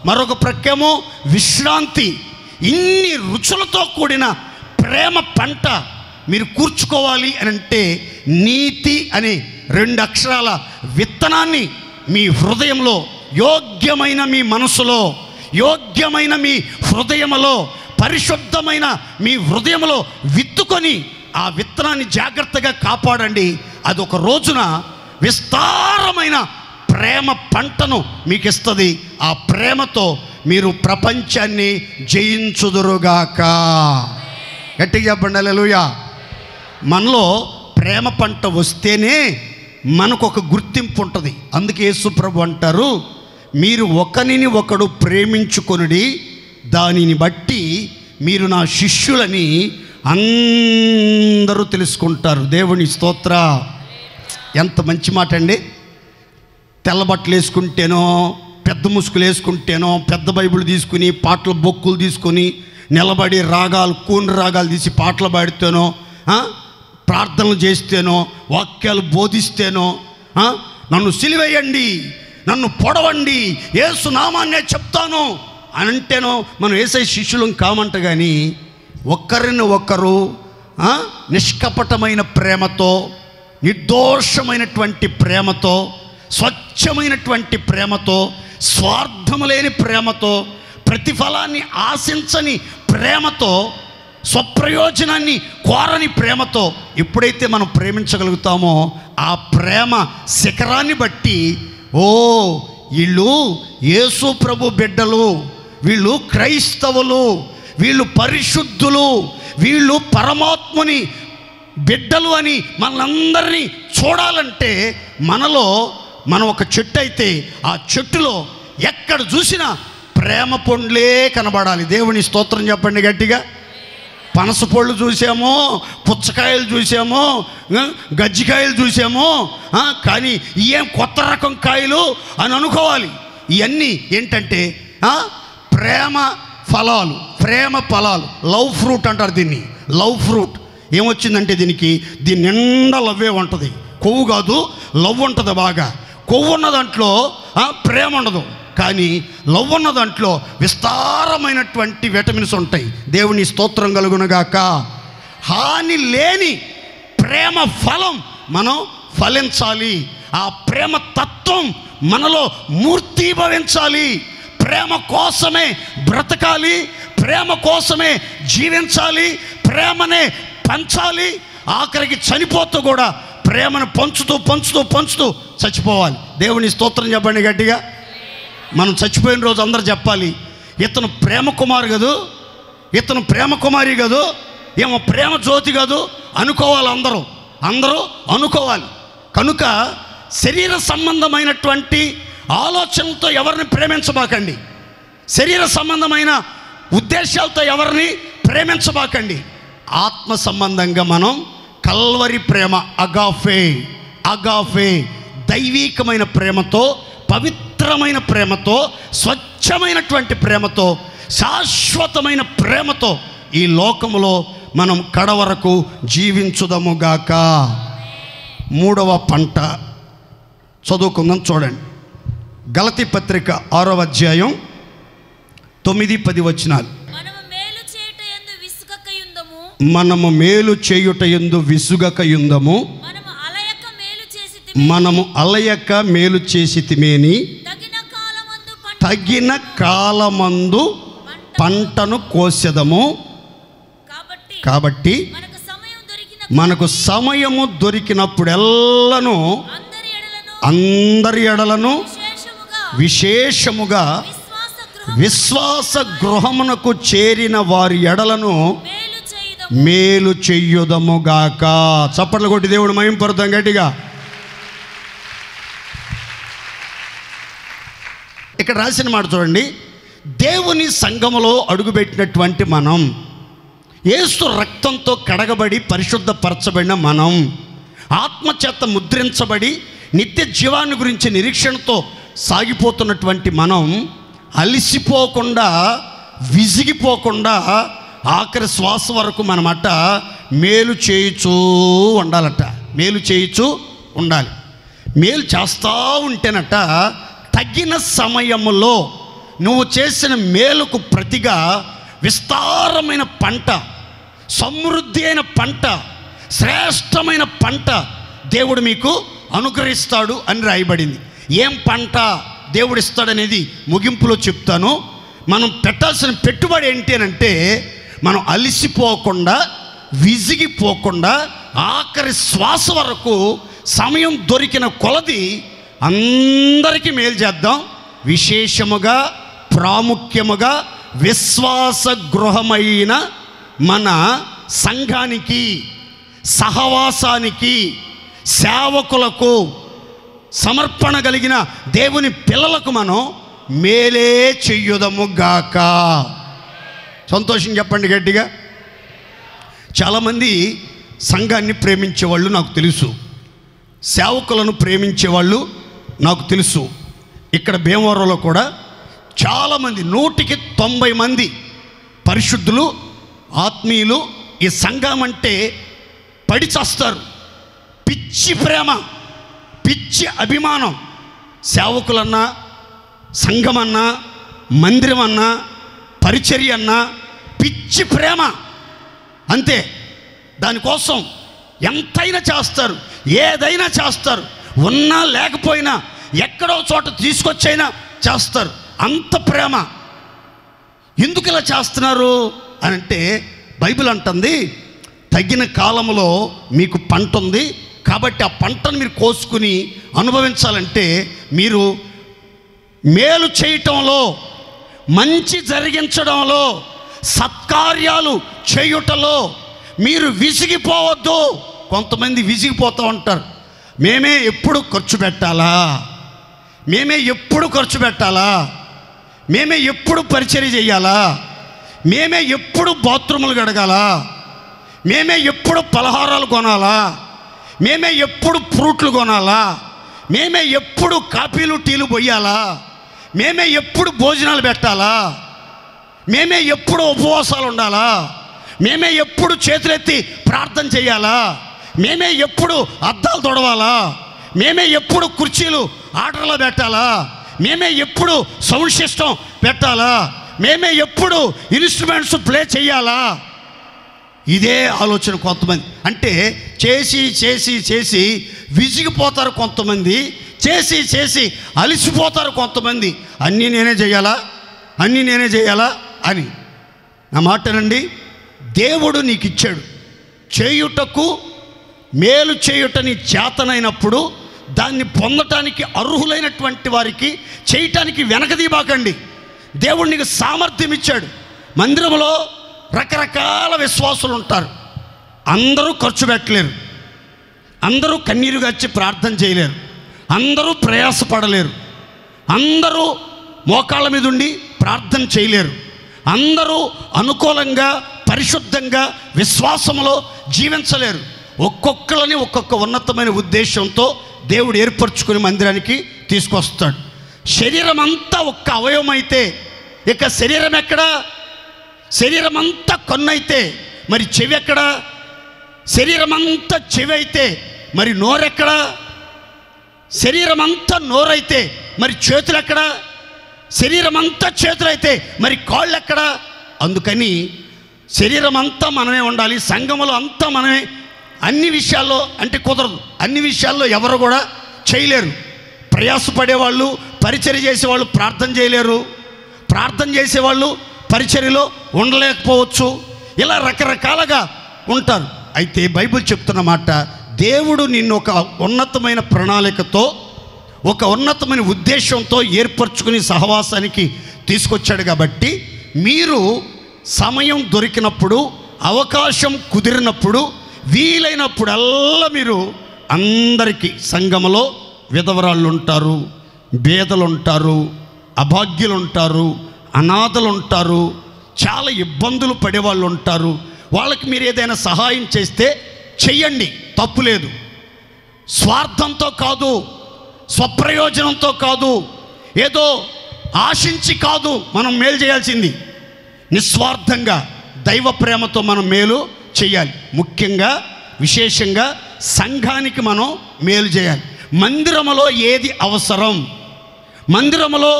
Speaker 1: మరొక ప్రక్కేమో విశ్రాంతి. ఇన్ని రుచులతో కూడిన ప్రేమ పంట మీరు కూర్చుకోవాలి అని అంటే, నీతి అనే 2 అక్షరాల విత్తనాన్ని మీ హృదయంలో, యోగ్యమైన మీ మనసులో, యోగ్యమైన మీ హృదయములో, పరిశుద్ధమైన మీ హృదయంలో విత్తుకొని ఆ విత్తనాన్ని జాగ్రత్తగా కాపాడండి. అది ఒక రోజున విస్తారమైన ప్రేమ పంటను మీకు ఇస్తుంది. ఆ ప్రేమతో మీరు ప్రపంచాన్ని జయించుదురుగాక. గట్టిగా చెప్పండి హల్లెలూయా. మనలో ప్రేమ పంట వస్తేనే మనకు ఒక గుర్తింపు ఉంటుంది. అందుకే యేసు ప్రభు అంటారు, మీరు ఒకరిని ఒకడు ప్రేమించుకొనుడి, దానిని బట్టి మీరు నా శిష్యులని అందరూ తెలుసుకుంటారు. దేవుని స్తోత్ర. ఎంత మంచి మాట అండి. తెల్ల బట్టలు వేసుకుంటేనో, పెద్ద ముసుగులు వేసుకుంటేనో, పెద్ద బైబిల్ తీసుకుని పాటల బొక్కులు తీసుకొని నిలబడి రాగాలు, కూని రాగాలు తీసి పాటలు పాడితేనో, ప్రార్థనలు చేస్తేనో, వాక్యాలు బోధిస్తేనో, నన్ను సిలువేయండి, నన్ను పొడవండి, యేసు నామాన్నే చెప్తాను అని అంటేనో మనం యేసయ్య శిష్యులం కామంట. కానీ ఒక్కరిని ఒక్కరు నిష్కపటమైన ప్రేమతో, నిర్దోషమైనటువంటి ప్రేమతో, స్వచ్ఛమైనటువంటి ప్రేమతో, స్వార్థము లేని ప్రేమతో, ప్రతిఫలాన్ని ఆశించని ప్రేమతో, స్వప్రయోజనాన్ని కోరని ప్రేమతో ఎప్పుడైతే మనం ప్రేమించగలుగుతామో ఆ ప్రేమ శిఖరాన్ని బట్టి, ఓ వీళ్ళు యేసు ప్రభు బిడ్డలు, వీళ్ళు క్రైస్తవులు, వీళ్ళు పరిశుద్ధులు, వీళ్ళు పరమాత్ముని బిడ్డలు అని మనందరినీ చూడాలంటే మనం ఒక చెట్టు అయితే ఆ చెట్టులో ఎక్కడ చూసినా ప్రేమ పండ్లే కనబడాలి. దేవుని స్తోత్రం చెప్పండి గట్టిగా. పనస పళ్ళు చూసామో, పుచ్చకాయలు చూసామో, గజ్జికాయలు చూసామో, కానీ ఏం కొత్త రకం కాయలు అని అనుకోవాలి. ఇవన్నీ ఏంటంటే ప్రేమ ఫలాలు, ప్రేమ ఫలాలు. లవ్ ఫ్రూట్ అంటారు దీన్ని. లవ్ ఫ్రూట్ ఏమొచ్చిందంటే దీని నిండా లవ్వే ఉంటుంది. కొవ్వు కాదు, లవ్ ఉంటుంది. బాగా కొవ్వు ఉన్న దాంట్లో ప్రేమ ఉండదు, కానీ లవ్ ఉన్న దాంట్లో విస్తారమైనటువంటి విటమిన్స్ ఉంటాయి. దేవుని స్తోత్రం కలుగునుగాక. హాని లేని ప్రేమ ఫలం మనం ఫలించాలి. ఆ ప్రేమ తత్వం మనలో మూర్తీభవించాలి. ప్రేమ కోసమే బ్రతకాలి, ప్రేమ కోసమే జీవించాలి, ప్రేమనే పంచాలి. ఆఖరికి చనిపోతూ కూడా ప్రేమను పంచుతూ పంచుతూ పంచుతూ చచ్చిపోవాలి. దేవుని స్తోత్రం చెప్పండి గట్టిగా. మనం చచ్చిపోయిన రోజు అందరూ చెప్పాలి, ఇతను ప్రేమ కుమారు కదూ, ఇతను ప్రేమ కుమారి కదూ, ఏమో ప్రేమ జ్యోతి కదూ అనుకోవాలి. అందరూ అనుకోవాలి. కనుక శరీర సంబంధమైనటువంటి ఆలోచనలతో ఎవరిని ప్రేమించబాకండి. శరీర సంబంధమైన ఉద్దేశాలతో ఎవరిని ప్రేమించబాకండి. ఆత్మ సంబంధంగా మనం కల్వరి ప్రేమ, అగాఫే దైవీకమైన ప్రేమతో, పవిత్రమైన ప్రేమతో, స్వచ్ఛమైనటువంటి ప్రేమతో, శాశ్వతమైన ప్రేమతో ఈ లోకములో మనం కడవరకు జీవించుదముగాక. మూడవ పంట చదువుకుందాం. చూడండి, గలతీ పత్రిక 6వ అధ్యాయం 9-10 వచనాలు. మనము మేలు చేయుటయందు విసుగకయుందము, మనము అలయక మేలు చేసితిమేని తగిన కాలమందు పంటను కోసెదము. కాబట్టి మనకు సమయము దొరికినప్పుడెల్లను అందరి ఎడలను విశేషముగా విశ్వాస గృహమునకు చేరిన వారి ఎడలను మేలు చెయ్యుదముగాక. చప్పట్లు కొట్టి దేవుడు మహింపరుద్దాం గట్టిగా. ఇక్కడ రాసిన మాట చూడండి. దేవుని సంఘములో అడుగుపెట్టినటువంటి మనం, యేసు రక్తంతో కడగబడి పరిశుద్ధపరచబడిన మనం, ఆత్మచేత ముద్రించబడి నిత్య జీవాన్ని గురించి నిరీక్షణతో సాగిపోతున్నటువంటి మనం అలిసిపోకుండా, విసిగిపోకుండా ఆఖరి శ్వాస వరకు మనమట మేలు చేయుచూ ఉండాలట. మేలు చేయుచూ ఉండాలి. మేలు చేస్తూ ఉంటేనట తగిన సమయములో నువ్వు చేసిన మేలుకు ప్రతిగా విస్తారమైన పంట, సమృద్ధి అయిన పంట, శ్రేష్టమైన పంట దేవుడు మీకు అనుగ్రహిస్తాడు అని రాయబడింది. ఏం పంట దేవుడు ఇస్తాడనేది ముగింపులో చెప్తాను. మనం పెట్టాల్సిన పెట్టుబడి ఏంటి అని అంటే, మనం అలిసిపోకుండా, విసిగిపోకుండా ఆఖరి శ్వాస వరకు సమయం దొరికిన కొలది అందరికీ మేలు చేద్దాం. విశేషముగా, ప్రాముఖ్యముగా విశ్వాస గృహమైన మన సంఘానికి, సహవాసానికి, సేవకులకు, సమర్పణ కలిగిన దేవుని పిల్లలకు మనం మేలే చెయ్యుదముగాక. సంతోషం చెప్పండి గట్టిగా. చాలామంది సంఘాన్ని ప్రేమించేవాళ్ళు నాకు తెలుసు, సేవకులను ప్రేమించేవాళ్ళు నాకు తెలుసు. ఇక్కడ భీమవరంలో కూడా చాలామంది 190 మంది పరిశుద్ధులు ఆత్మీయులు ఈ సంఘం అంటే పడి చస్తారు. పిచ్చి ప్రేమ, పిచ్చి అభిమానం. సేవకులన్నా, సంఘమన్నా, మందిరమన్నా, పరిచర్య అన్నా పిచ్చి ప్రేమ అంతే. దానికోసం ఎంతైనా చేస్తారు, ఏదైనా చేస్తారు. ఉన్నా లేకపోయినా ఎక్కడో చోట తీసుకొచ్చైనా చేస్తారు. అంత ప్రేమ. ఎందుకు ఇలా చేస్తున్నారు అని అంటే బైబిల్ అంటుంది, తగిన కాలంలో మీకు పంట ఉంది కాబట్టి ఆ పంటను మీరు కోసుకుని అనుభవించాలంటే మీరు మేలు చేయటంలో, మంచి జరిగించడంలో, సత్కార్యాలు చేయుటలో మీరు విసిగిపోవద్దు. కొంతమంది విసిగిపోతూ ఉంటారు. మేమే ఎప్పుడు ఖర్చు పెట్టాలా, మేమే ఎప్పుడు ఖర్చు పెట్టాలా, మేమే ఎప్పుడు పరిచర్య చేయాలా, మేమే ఎప్పుడు బాత్రూములు గడగాలా, మేమే ఎప్పుడు పలహారాలు కొనాలా, మేమే ఎప్పుడు ఫ్రూట్లు కొనాలా, మేమే ఎప్పుడు కాఫీలు టీలు పోయాలా, మేమే ఎప్పుడు భోజనాలు పెట్టాలా, మేమే ఎప్పుడు ఉపవాసాలు ఉండాలా, మేమే ఎప్పుడు చేతులెత్తి ప్రార్థన చేయాలా, మేమే ఎప్పుడు అద్దాలు తొడవాలా, మేమే ఎప్పుడు కుర్చీలు ఆర్డర్లో పెట్టాలా, మేమే ఎప్పుడు సౌండ్ సిస్టమ్ పెట్టాలా, మేమే ఎప్పుడు ఇన్స్ట్రుమెంట్స్ ప్లే చేయాలా. ఇదే ఆలోచన కొంతమంది. అంటే చేసి చేసి చేసి విసిగిపోతారు కొంతమంది, చేసి చేసి అలసిపోతారు కొంతమంది. అన్నీ నేనే చేయాలా, అన్నీ నేనే చేయాలా అని. నా మాటనండి, దేవుడు నీకు ఇచ్చాడు చేయుటకు, మేలు చేయుట నీ చేతనైనప్పుడు దాన్ని పొందటానికి అర్హులైనటువంటి వారికి చేయటానికి వెనకదీబాకండి. దేవుడు నీకు సామర్థ్యం ఇచ్చాడు. మందిరంలో రకరకాల విశ్వాసులు ఉంటారు. అందరూ ఖర్చు పెట్టలేరు, అందరూ కన్నీరు గార్చి ప్రార్థన చేయలేరు, అందరూ ప్రయాసపడలేరు, అందరూ మోకాళ్ళ మీద ఉండి ప్రార్థన చేయలేరు, అందరూ అనుకూలంగా పరిశుద్ధంగా విశ్వాసంలో జీవించలేరు. ఒక్కొక్కరిని ఒక్కొక్క ఉన్నతమైన ఉద్దేశంతో దేవుడు ఏర్పరచుకుని మందిరానికి తీసుకొస్తాడు. శరీరం అంతా ఒక్క అవయవం అయితే ఇక శరీరం ఎక్కడా? శరీరం అంతా కన్ను అయితే మరి చెవి ఎక్కడా? శరీరం అంతా చెవి అయితే మరి నోరెక్కడా? శరీరం అంతా నోరైతే మరి చేతులు ఎక్కడా? శరీరం అంతా చేతులైతే మరి కాళ్ళు ఎక్కడా? అందుకని శరీరం అంతా మనమే ఉండాలి, సంఘములో అంతా మనమే. అన్ని విషయాల్లో అంటే కుదరదు, అన్ని విషయాల్లో ఎవరు కూడా చేయలేరు. ప్రయాసపడేవాళ్ళు, పరిచర్య చేసేవాళ్ళు ప్రార్థన చేయలేరు, ప్రార్థన చేసేవాళ్ళు పరిచర్యలో ఉండలేకపోవచ్చు. ఇలా రకరకాలుగా ఉంటారు. అయితే బైబిల్ చెప్తున్న మాట, దేవుడు నిన్ను ఒక ఉన్నతమైన ప్రణాళికతో, ఒక ఉన్నతమైన ఉద్దేశంతో ఏర్పరచుకుని సహవాసానికి తీసుకొచ్చాడు. కాబట్టి మీరు సమయం దొరికినప్పుడు, అవకాశం కుదిరినప్పుడు, వీలైనప్పుడల్లా మీరు అందరికీ, సంఘములో విధవరాళ్ళు ఉంటారు, బేదలు ఉంటారు, అభాగ్యులు ఉంటారు, అనాథలు ఉంటారు, చాలా ఇబ్బందులు పడేవాళ్ళు ఉంటారు. వాళ్ళకి మీరు ఏదైనా సహాయం చేస్తే చెయ్యండి, తప్పులేదు. స్వార్థంతో కాదు, స్వప్రయోజనంతో కాదు, ఏదో ఆశించి కాదు మనం మేలు చేయాల్సింది. నిస్వార్థంగా దైవ ప్రేమతో మనం మేలు చేయాలి. ముఖ్యంగా విశేషంగా సంఘానికి మనం మేలు చేయాలి. మందిరములో ఏది అవసరం, మందిరములో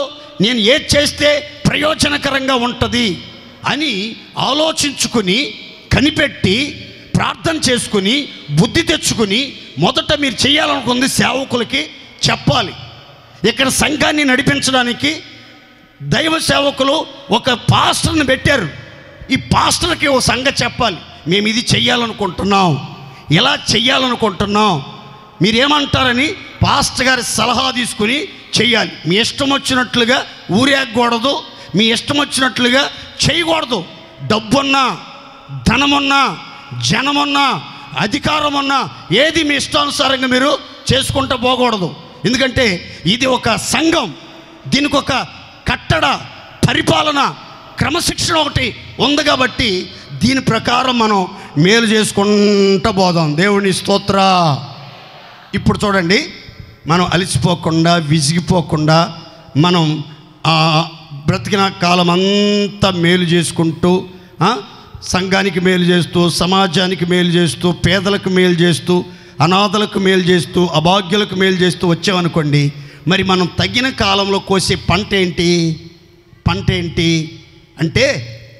Speaker 1: నేను ఏది చేస్తే ప్రయోజనకరంగా ఉంటుంది అని ఆలోచించుకుని, కనిపెట్టి, ప్రార్థన చేసుకుని, బుద్ధి తెచ్చుకుని మొదట మీరు చేయాలనుకుంది సేవకులకి చెప్పాలి. ఇక్కడ సంఘాన్ని నడిపించడానికి దైవ సేవకులు ఒక పాస్టర్ని పెట్టారు. ఈ పాస్టర్కి ఓ సంగతి చెప్పాలి. మేము ఇది చెయ్యాలనుకుంటున్నాం, ఇలా చెయ్యాలనుకుంటున్నాం, మీరేమంటారని పాస్టర్ గారి సలహా తీసుకుని చెయ్యాలి. మీ ఇష్టం వచ్చినట్లుగా ఊరేగకూడదు, మీ ఇష్టం వచ్చినట్లుగా చేయకూడదు. డబ్బున్నా, ధనమున్నా, జనమున్నా, అధికారం ఉన్నా ఏది మీ ఇష్టానుసారంగా మీరు చేసుకుంటూ పోకూడదు. ఎందుకంటే ఇది ఒక సంఘం, దీనికి ఒక కట్టడ, పరిపాలన, క్రమశిక్షణ ఒకటి ఉంది. కాబట్టి దీని ప్రకారం మనం మేలు చేసుకుంటూ పోదాం. దేవుని స్తోత్ర. ఇప్పుడు చూడండి, మనం అలసిపోకుండా, విసిగిపోకుండా, మనం బ్రతికిన కాలం అంతా మేలు చేసుకుంటూ, సంఘానికి మేలు చేస్తూ, సమాజానికి మేలు చేస్తూ, పేదలకు మేలు చేస్తూ, అనాథలకు మేలు చేస్తూ, అభాగ్యులకు మేలు చేస్తూ వచ్చామనుకోండి, మరి మనం తగిన కాలంలో కోసే పంట ఏంటి అంటే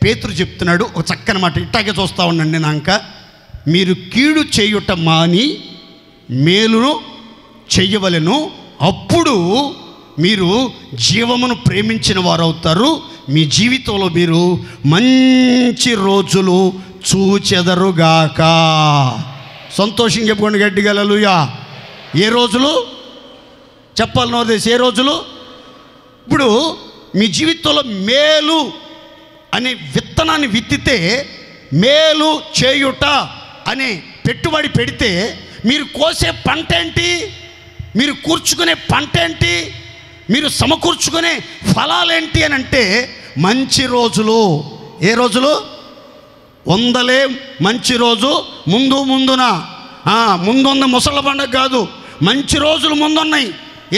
Speaker 1: పేతురు చెప్తున్నాడు ఒక చక్కని మాట. ఇట్టాగే చూస్తూ ఉండండి నాక, మీరు కీడు చేయుట మాని మేలును చెయ్యవలెను, అప్పుడు మీరు జీవమును ప్రేమించిన వారు అవుతారు, మీ జీవితంలో మీరు మంచి రోజులు చూచెదరుగాక. సంతోషం చెప్పుకోండి గట్టిగా హల్లెలూయా. ఏ రోజులు చెప్పాలి నోదేసి? ఏ రోజులు? ఇప్పుడు మీ జీవితంలో మేలు అనే విత్తనాన్ని విత్తితే, మేలు చేయుట అనే పెట్టుబడి పెడితే మీరు కోసే పంట ఏంటి? మీరు కూర్చుకునే పంట ఏంటి? మీరు సమకూర్చుకునే ఫలాలేంటి అని అంటే మంచి రోజులు. ఏ రోజులు? వందలే మంచి రోజు ముందున ముందున్న ముసళ్ళ పండుగ కాదు, మంచి రోజులు ముందున్నాయి.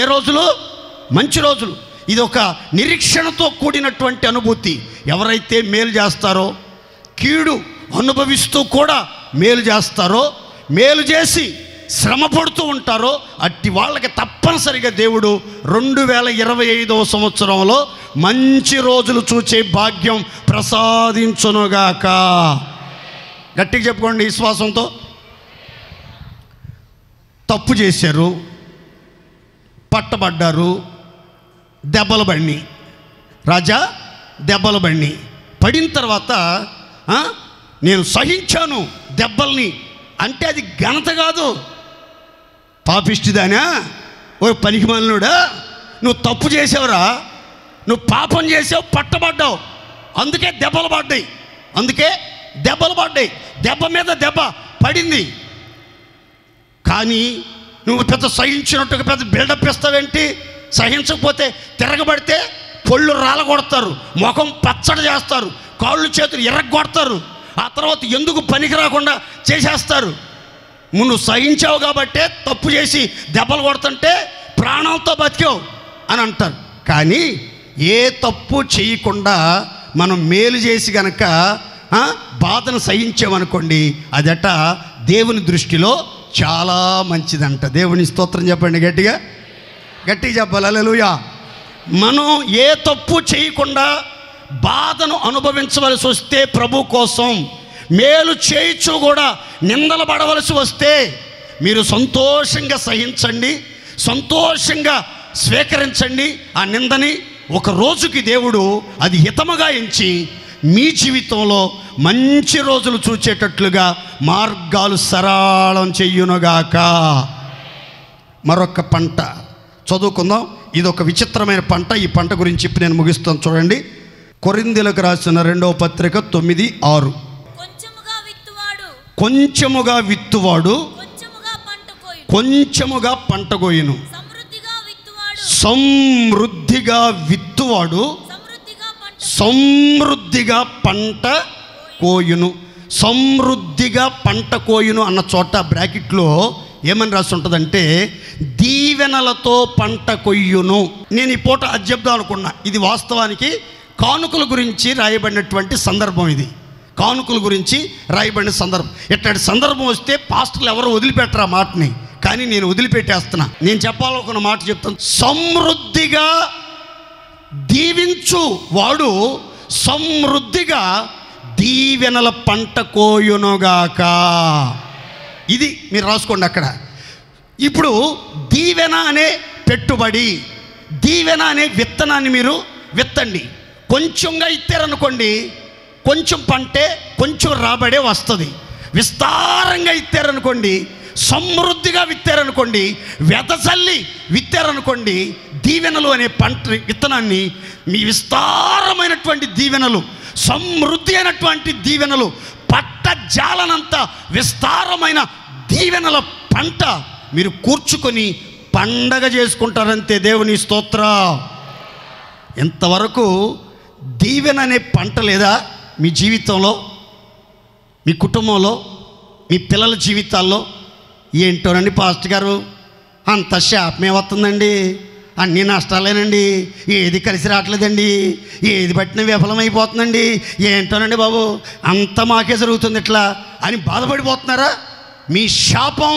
Speaker 1: ఏ రోజులు? మంచి రోజులు. ఇది ఒక నిరీక్షణతో కూడినటువంటి అనుభూతి. ఎవరైతే మేలు చేస్తారో, కీడు అనుభవిస్తూ కూడా మేలు చేస్తారో, మేలు చేసి శ్రమ పడుతూ ఉంటారో, అట్టి వాళ్ళకి తప్పనిసరిగా దేవుడు 2025వ సంవత్సరంలో మంచి రోజులు చూచే భాగ్యం ప్రసాదించునుగాక. గట్టిగా చెప్పుకోండి విశ్వాసంతో. తప్పు చేశారు, పట్టబడ్డారు, దెబ్బలు పడినాయి. రాజా దెబ్బలు పడిన తర్వాత నేను సహించాను దెబ్బల్ని అంటే అది ఘనత కాదు. పాపిష్టిదానా, ఓ పనికిమాలినోడా, నువ్వు తప్పు చేసావురా, నువ్వు పాపం చేసావు, పట్టబడ్డావు, అందుకే దెబ్బలు పడ్డాయి. దెబ్బ మీద దెబ్బ పడింది. కానీ నువ్వు పెద్ద సహించినట్టుగా పెద్ద బిల్డప్ ఇస్తావేంటి? సహించకపోతే తిరగబడితే పొళ్ళు రాలగొడతారు, ముఖం పచ్చడి చేస్తారు, కాళ్ళు చేతులు ఎర్రగొడతారు, ఆ తర్వాత ఎందుకు పనికి రాకుండా చేసేస్తారు. నువ్వు సహించావు కాబట్టే తప్పు చేసి దెబ్బలు కొడుతుంటే ప్రాణాలతో బతికావు అని అంటారు. కానీ ఏ తప్పు చేయకుండా మనం మేలు చేసి గనక బాధను సహించామనుకోండి, అదట దేవుని దృష్టిలో చాలా మంచిదంట. దేవుని స్తోత్రం చెప్పండి, గట్టిగా చెప్పాలి హల్లెలూయా. మనం ఏ తప్పు చేయకుండా బాధను అనుభవించవలసి వస్తే, ప్రభు కోసం మేలు చేయించు కూడా నిందలు పడవలసి వస్తే మీరు సంతోషంగా సహించండి, సంతోషంగా స్వీకరించండి ఆ నిందని. ఒక రోజుకి దేవుడు అది హితముగా ఎంచి మీ జీవితంలో మంచి రోజులు చూచేటట్లుగా మార్గాలు సరళం చెయ్యునుగాక. మరొక పంట చదువుకుందాం. ఇది ఒక విచిత్రమైన పంట. ఈ పంట గురించి ఇప్పుడు నేను ముగిస్తాను. చూడండి, కొరింథీయులకు రాసిన 2వ పత్రిక 9:6. కొంచెముగా విత్తువాడు కొంచెముగా పంట కోయును, సమృద్ధిగా విత్తువాడు సమృద్ధిగా పంట కోయును. సమృద్ధిగా పంట కోయును అన్న చోట బ్రాకెట్లో ఏమని రాసి ఉంటుందంటే దీవెనలతో పంట కొయ్యును. నేను ఈ పూట అది చెప్దాం అనుకున్నా. ఇది వాస్తవానికి కానుకల గురించి రాయబడినటువంటి సందర్భం. ఇది కానుకల గురించి రాయబడిన సందర్భం. ఇట్లాంటి సందర్భం వస్తే పాస్టర్లు ఎవరు వదిలిపెట్టరు ఆ మాటని, కానీ నేను వదిలిపెట్టేస్తున్నా. నేను చెప్పాలనుకున్న మాట చెప్తాను. సమృద్ధిగా దీవించు వాడు సమృద్ధిగా దీవెనల పంట కోయునుగాక. ఇది మీరు రాసుకోండి అక్కడ. ఇప్పుడు దీవెన అనే పెట్టుబడి, దీవెన అనే విత్తనాన్ని మీరు విత్తండి. కొంచెంగా ఇచ్చారనుకోండి, కొంచెం పంటే కొంచెం రాబడే వస్తుంది. విస్తారంగా ఇచ్చారనుకోండి, సమృద్ధిగా విత్తారనుకోండి, వెదజల్లి విత్తారనుకోండి, దీవెనలు అనే పంట విత్తనాన్ని, మీ విస్తారమైనటువంటి దీవెనలు, సమృద్ధి అయినటువంటి దీవెనలు, పట్టజాలనంత విస్తారమైన దీవెనల పంట మీరు కూర్చుకొని పండగ చేసుకుంటారంతే. దేవుని స్తోత్ర. ఎంతవరకు దీవెన అనే పంట లేదా మీ జీవితంలో, మీ కుటుంబంలో, మీ పిల్లల జీవితాల్లో? ఏంటోనండి పాస్టర్ గారు, అంత శాపమే వస్తుందండి, అన్ని నష్టాలేనండి, ఏది కలిసి రావట్లేదండి, ఏది పట్టిన విఫలమైపోతుందండి, ఏంటోనండి బాబు అంతా మాకే జరుగుతుంది ఇట్లా అని బాధపడిపోతున్నారా? మీ శాపం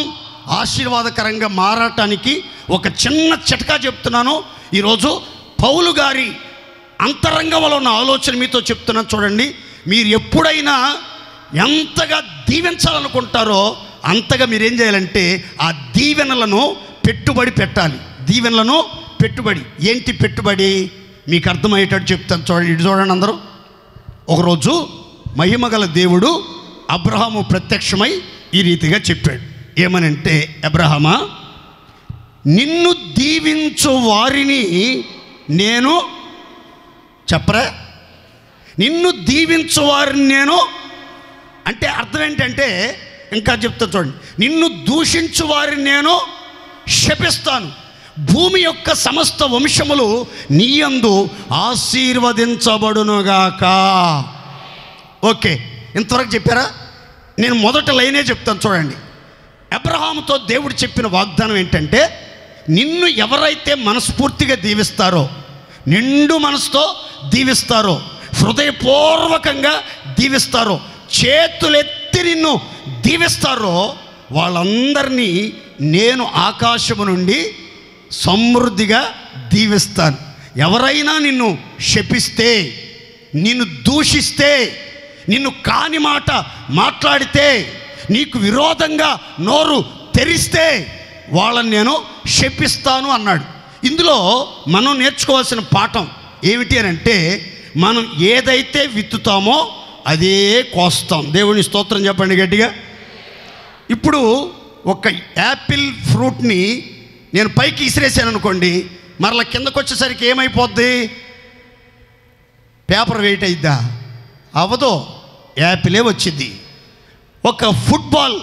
Speaker 1: ఆశీర్వాదకరంగా మారటానికి ఒక చిన్న చిట్కా చెప్తున్నాను. ఈరోజు పౌలు గారి అంతరంగంలో ఉన్న ఆలోచన మీతో చెప్తున్నాను. చూడండి, మీరు ఎప్పుడైనా ఎంతగా దీవించాలనుకుంటారో అంతగా మీరేం చేయాలంటే ఆ దీవెనలను పెట్టుబడి పెట్టాలి. దీవెనలను పెట్టుబడి. ఏంటి పెట్టుబడి? మీకు అర్థమయ్యేటట్టు చెప్తాను. చూడండి, ఇటు చూడండి అందరూ. ఒకరోజు మహిమగల దేవుడు అబ్రహాము ప్రత్యక్షమై ఈ రీతిగా చెప్పాడు. ఏమనంటే, అబ్రహామా, నిన్ను దీవించు వారిని నేను చెప్పరా, నిన్ను దీవించు వారిని నేను అంటే అర్థం ఏంటంటే, ఇంకా చెప్తా చూడండి, నిన్ను దూషించు వారిని నేను శపిస్తాను, భూమి యొక్క సమస్త వంశములు నీయందు ఆశీర్వదించబడునుగాక. ఓకే, ఇంతవరకు చెప్పారా? నేను మొదట లైనే చెప్తాను చూడండి. అబ్రహాముతో దేవుడు చెప్పిన వాగ్దానం ఏంటంటే, నిన్ను ఎవరైతే మనస్ఫూర్తిగా దీవిస్తారో, నిండు మనసుతో దీవిస్తారో, హృదయపూర్వకంగా దీవిస్తారో, చేతులెత్తి నిన్ను దీవిస్తారో వాళ్ళందరినీ నేను ఆకాశము నుండి సమృద్ధిగా దీవిస్తాను. ఎవరైనా నిన్ను శపిస్తే, నిన్ను దూషిస్తే, నిన్ను కాని మాట మాట్లాడితే, నీకు విరోధంగా నోరు తెరిస్తే వాళ్ళని నేను శపిస్తాను అన్నాడు. ఇందులో మనం నేర్చుకోవాల్సిన పాఠం ఏమిటి అని అంటే, మనం ఏదైతే విత్తుతామో అదే కోస్తాం. దేవుని స్తోత్రం చెప్పండి గట్టిగా. ఇప్పుడు ఒక యాపిల్ ఫ్రూట్ని నేను పైకి ఇసిరేసాను అనుకోండి, మరలా కిందకు వచ్చేసరికి ఏమైపోద్ది? Paper weight అయిద్దా? అవ్వదు, యాపిలే వచ్చింది. ఒక ఫుట్బాల్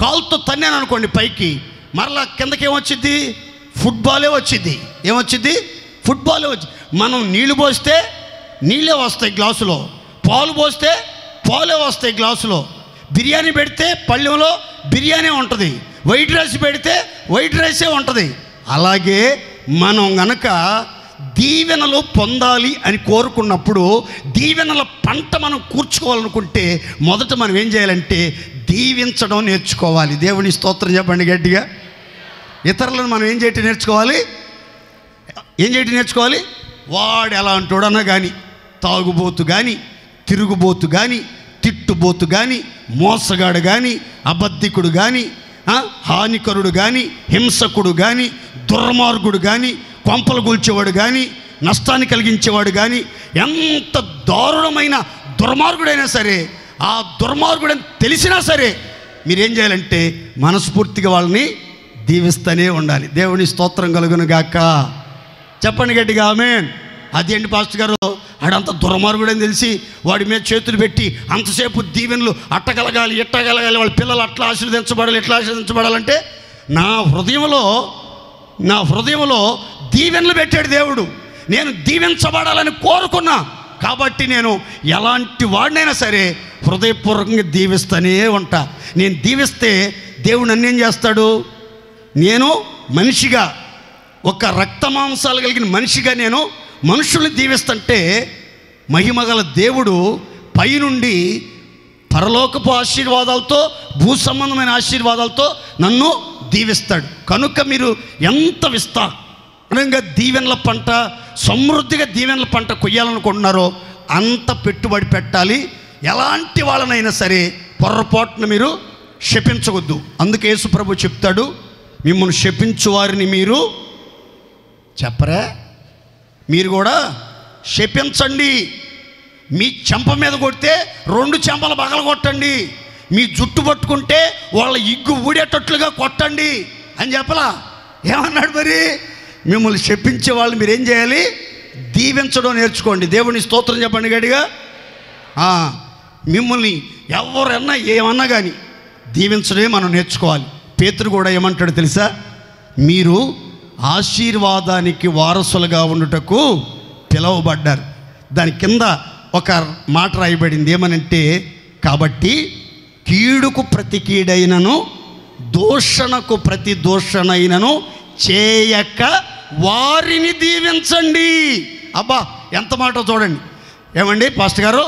Speaker 1: కాల్తో తన్నాను అనుకోండి పైకి, మరలా కిందకి ఏమొచ్చింది? ఫుట్బాలే వచ్చింది. ఏమొచ్చింది? ఫుట్బాలే వచ్చి. మనం నీళ్లు పోస్తే నీళ్ళే వస్తాయి గ్లాసులో, పాలు పోస్తే పాలే వస్తాయి గ్లాసులో, బిర్యానీ పెడితే పళ్ళెంలో బిర్యానీ ఉంటుంది, వైట్ రైస్ పెడితే వైట్ రైసే ఉంటుంది. అలాగే మనం గనక దీవెనలు పొందాలి అని కోరుకున్నప్పుడు, దీవెనల పంట మనం కూర్చుకోవాలనుకుంటే మొదట మనం ఏం చేయాలంటే దీవించడం నేర్చుకోవాలి. దేవుని స్తోత్రం చెప్పండి గట్టిగా. ఇతరులను మనం ఏం చేయటం నేర్చుకోవాలి? ఏం చేయటం నేర్చుకోవాలి? వాడు ఎలా అంటాడన్నా కానీ, తాగుబోతు కానీ, తిరుగుబోతు కానీ, తిట్టుబోతు కానీ, మోసగాడు కానీ, అబద్ధికుడు కానీ, హానికరుడు కానీ, హింసకుడు కానీ, దుర్మార్గుడు కానీ, కొంపలు కూల్చేవాడు కానీ, నష్టాన్ని కలిగించేవాడు కానీ, ఎంత దారుణమైన దుర్మార్గుడైనా సరే, ఆ దుర్మార్గుడని తెలిసినా సరే మీరేం చేయాలంటే మనస్ఫూర్తిగా వాళ్ళని దీవిస్తూనే ఉండాలి. దేవుని స్తోత్రం కలుగును గాక. చెప్పండి గట్టిగా ఆమేన్. అదేంటి పాస్టర్ గారు, ఆడంత దుర్మార్గుడని తెలిసి వాడి మీద చేతులు పెట్టి అంతసేపు దీవెనలు అట్టగలగాలి, ఇట్టగలగాలి, వాళ్ళ పిల్లలు అట్లా ఆశీర్వదించబడాలి, ఇట్లా ఆశీర్వదించబడాలంటే నా హృదయంలో దీవెనలు పెట్టాడు దేవుడు. నేను దీవించబడాలని కోరుకున్నా కాబట్టి నేను ఎలాంటి వాడినైనా సరే హృదయపూర్వకంగా దీవిస్తూనే ఉంటా. నేను దీవిస్తే దేవుడు నన్ను ఏం చేస్తాడు? నేను మనిషిగా, ఒక రక్తమాంసాలు కలిగిన మనిషిగా నేను మనుషుల్ని దీవిస్తుంటే, మహిమగల దేవుడు పైనుండి పరలోకపు ఆశీర్వాదాలతో, భూ సంబంధమైన ఆశీర్వాదాలతో నన్ను దీవిస్తాడు. కనుక మీరు ఎంత విస్తారంగా దీవెనల పంట, సమృద్ధిగా దీవెనల పంట కొయ్యాలనుకుంటున్నారో అంత పెట్టుబడి పెట్టాలి. ఎలాంటి వాళ్ళనైనా సరే పొరపాటున మీరు శపించవద్దు. అందుకే యేసు ప్రభు చెప్తాడు, మిమ్మల్ని శపించు వారిని మీరు చెప్పరా, మీరు కూడా శపించండి. మీ చెంప మీద కొడితే 2 చెంపలు పగల కొట్టండి, మీ జుట్టు పట్టుకుంటే వాళ్ళ ఇగ్గు ఊడేటట్లుగా కొట్టండి అని చెప్పలా. ఏమన్నాడు మరి? మిమ్మల్ని శపించే వాళ్ళు మీరేం చేయాలి? దీవించడం నేర్చుకోండి. దేవుని స్తోత్రం చెప్పండి గట్టిగా. మిమ్మల్ని ఎవరన్నా ఏమన్నా కానీ దీవించడమే మనం నేర్చుకోవాలి. పేతురు కూడా ఏమంటాడు తెలుసా? మీరు ఆశీర్వాదానికి వారసులుగా ఉండుటకు పిలువబడ్డారు. దాని కింద ఒక మాట రాయబడింది. ఏమనంటే, కాబట్టి కీడుకు ప్రతి కీడైనను, దూషణకు ప్రతి దూషణైనను చేయక వారిని దీవించండి. అబ్బా ఎంత మాట చూడండి. ఏమండి పాస్టర్ గారు,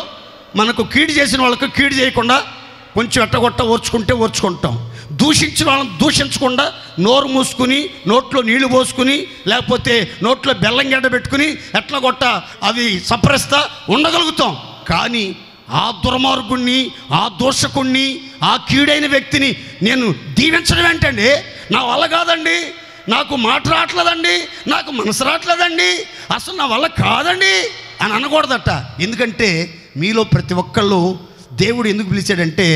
Speaker 1: మనకు కీడు చేసిన వాళ్ళకు కీడు చేయకుండా కొంచెం ఎట్టగొట్ట ఓర్చుకుంటాం. దూషించిన వాళ్ళని దూషించకుండా నోరు మూసుకుని నోట్లో నీళ్లు పోసుకుని లేకపోతే నోట్లో బెల్లం గడ్డ పెట్టుకుని ఎట్లా కొట్ట అవి సపరిస్తా ఉండగలుగుతాం. కానీ ఆ దుర్మార్గుణ్ణి, ఆ దోషకుణ్ణి, ఆ కీడైన వ్యక్తిని నేను దీవించడం ఏంటండి? నా వల్ల కాదండి, నాకు మాట రావట్లేదండి, నాకు మనసు రావట్లేదండి, అసలు నా వల్ల కాదండి అని అనకూడదట. ఎందుకంటే మీలో ప్రతి ఒక్కళ్ళు దేవుడు ఎందుకు పిలిచాడంటే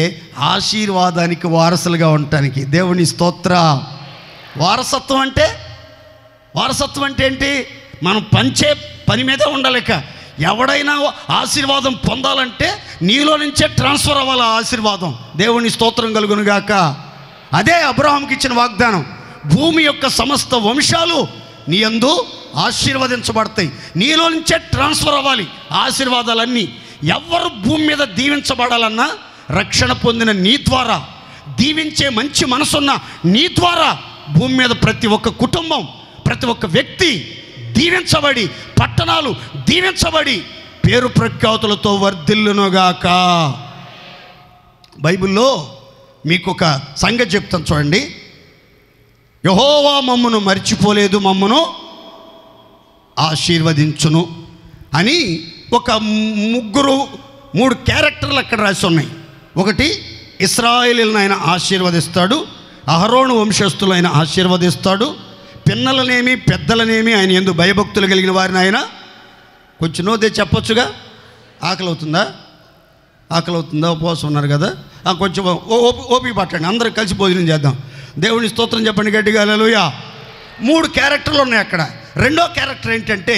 Speaker 1: ఆశీర్వాదానికి వారసులుగా ఉండటానికి. దేవుని స్తోత్ర. వారసత్వం అంటే ఏంటి? మనం పంచే పని మీదే ఉండలేక ఎవడైనా ఆశీర్వాదం పొందాలంటే నీలో నుంచే ట్రాన్స్ఫర్ అవ్వాలి ఆ ఆశీర్వాదం. దేవుని స్తోత్రం కలుగునుగాక. అదే అబ్రహాంకి ఇచ్చిన వాగ్దానం. భూమి యొక్క సమస్త వంశాలు నీ యందు ఆశీర్వదించబడతాయి. నీలో నుంచే ట్రాన్స్ఫర్ అవ్వాలి ఆశీర్వాదాలన్నీ. ఎవరు భూమి మీద దీవించబడాలన్నా రక్షణ పొందిన నీ ద్వారా, దీవించే మంచి మనసున్న నీ ద్వారా భూమి మీద ప్రతి ఒక్క కుటుంబం, ప్రతి ఒక్క వ్యక్తి దీవించబడి, పట్టణాలు దీవించబడి పేరు ప్రఖ్యాతులతో వర్ధిల్లునుగాక. బైబిల్లో మీకు ఒక సంగతి చెప్తాను చూడండి. యెహోవా మమ్మును మర్చిపోలేదు, మమ్మును ఆశీర్వదించును అని ఒక 3 క్యారెక్టర్లు అక్కడ రాసి ఉన్నాయి. ఒకటి, ఇశ్రాయేలీయులను ఆయన ఆశీర్వదిస్తాడు, అహరోను వంశస్థులైన ఆశీర్వదిస్తాడు, పిన్నలనేమి పెద్దలనేమి ఆయన యందు భయభక్తులు కలిగిన వారిని ఆయన కొంచెం నోదే చెప్పొచ్చుగా. ఆకలి అవుతుందా? ఉపవాసం ఉన్నారు కదా, కొంచెం ఓపిక పట్టండి, అందరూ కలిసి భోజనం చేద్దాం. దేవుని స్తోత్రం చెప్పండి గట్టిగా హల్లెలూయా. 3 క్యారెక్టర్లు ఉన్నాయి అక్కడ. రెండో క్యారెక్టర్ ఏంటంటే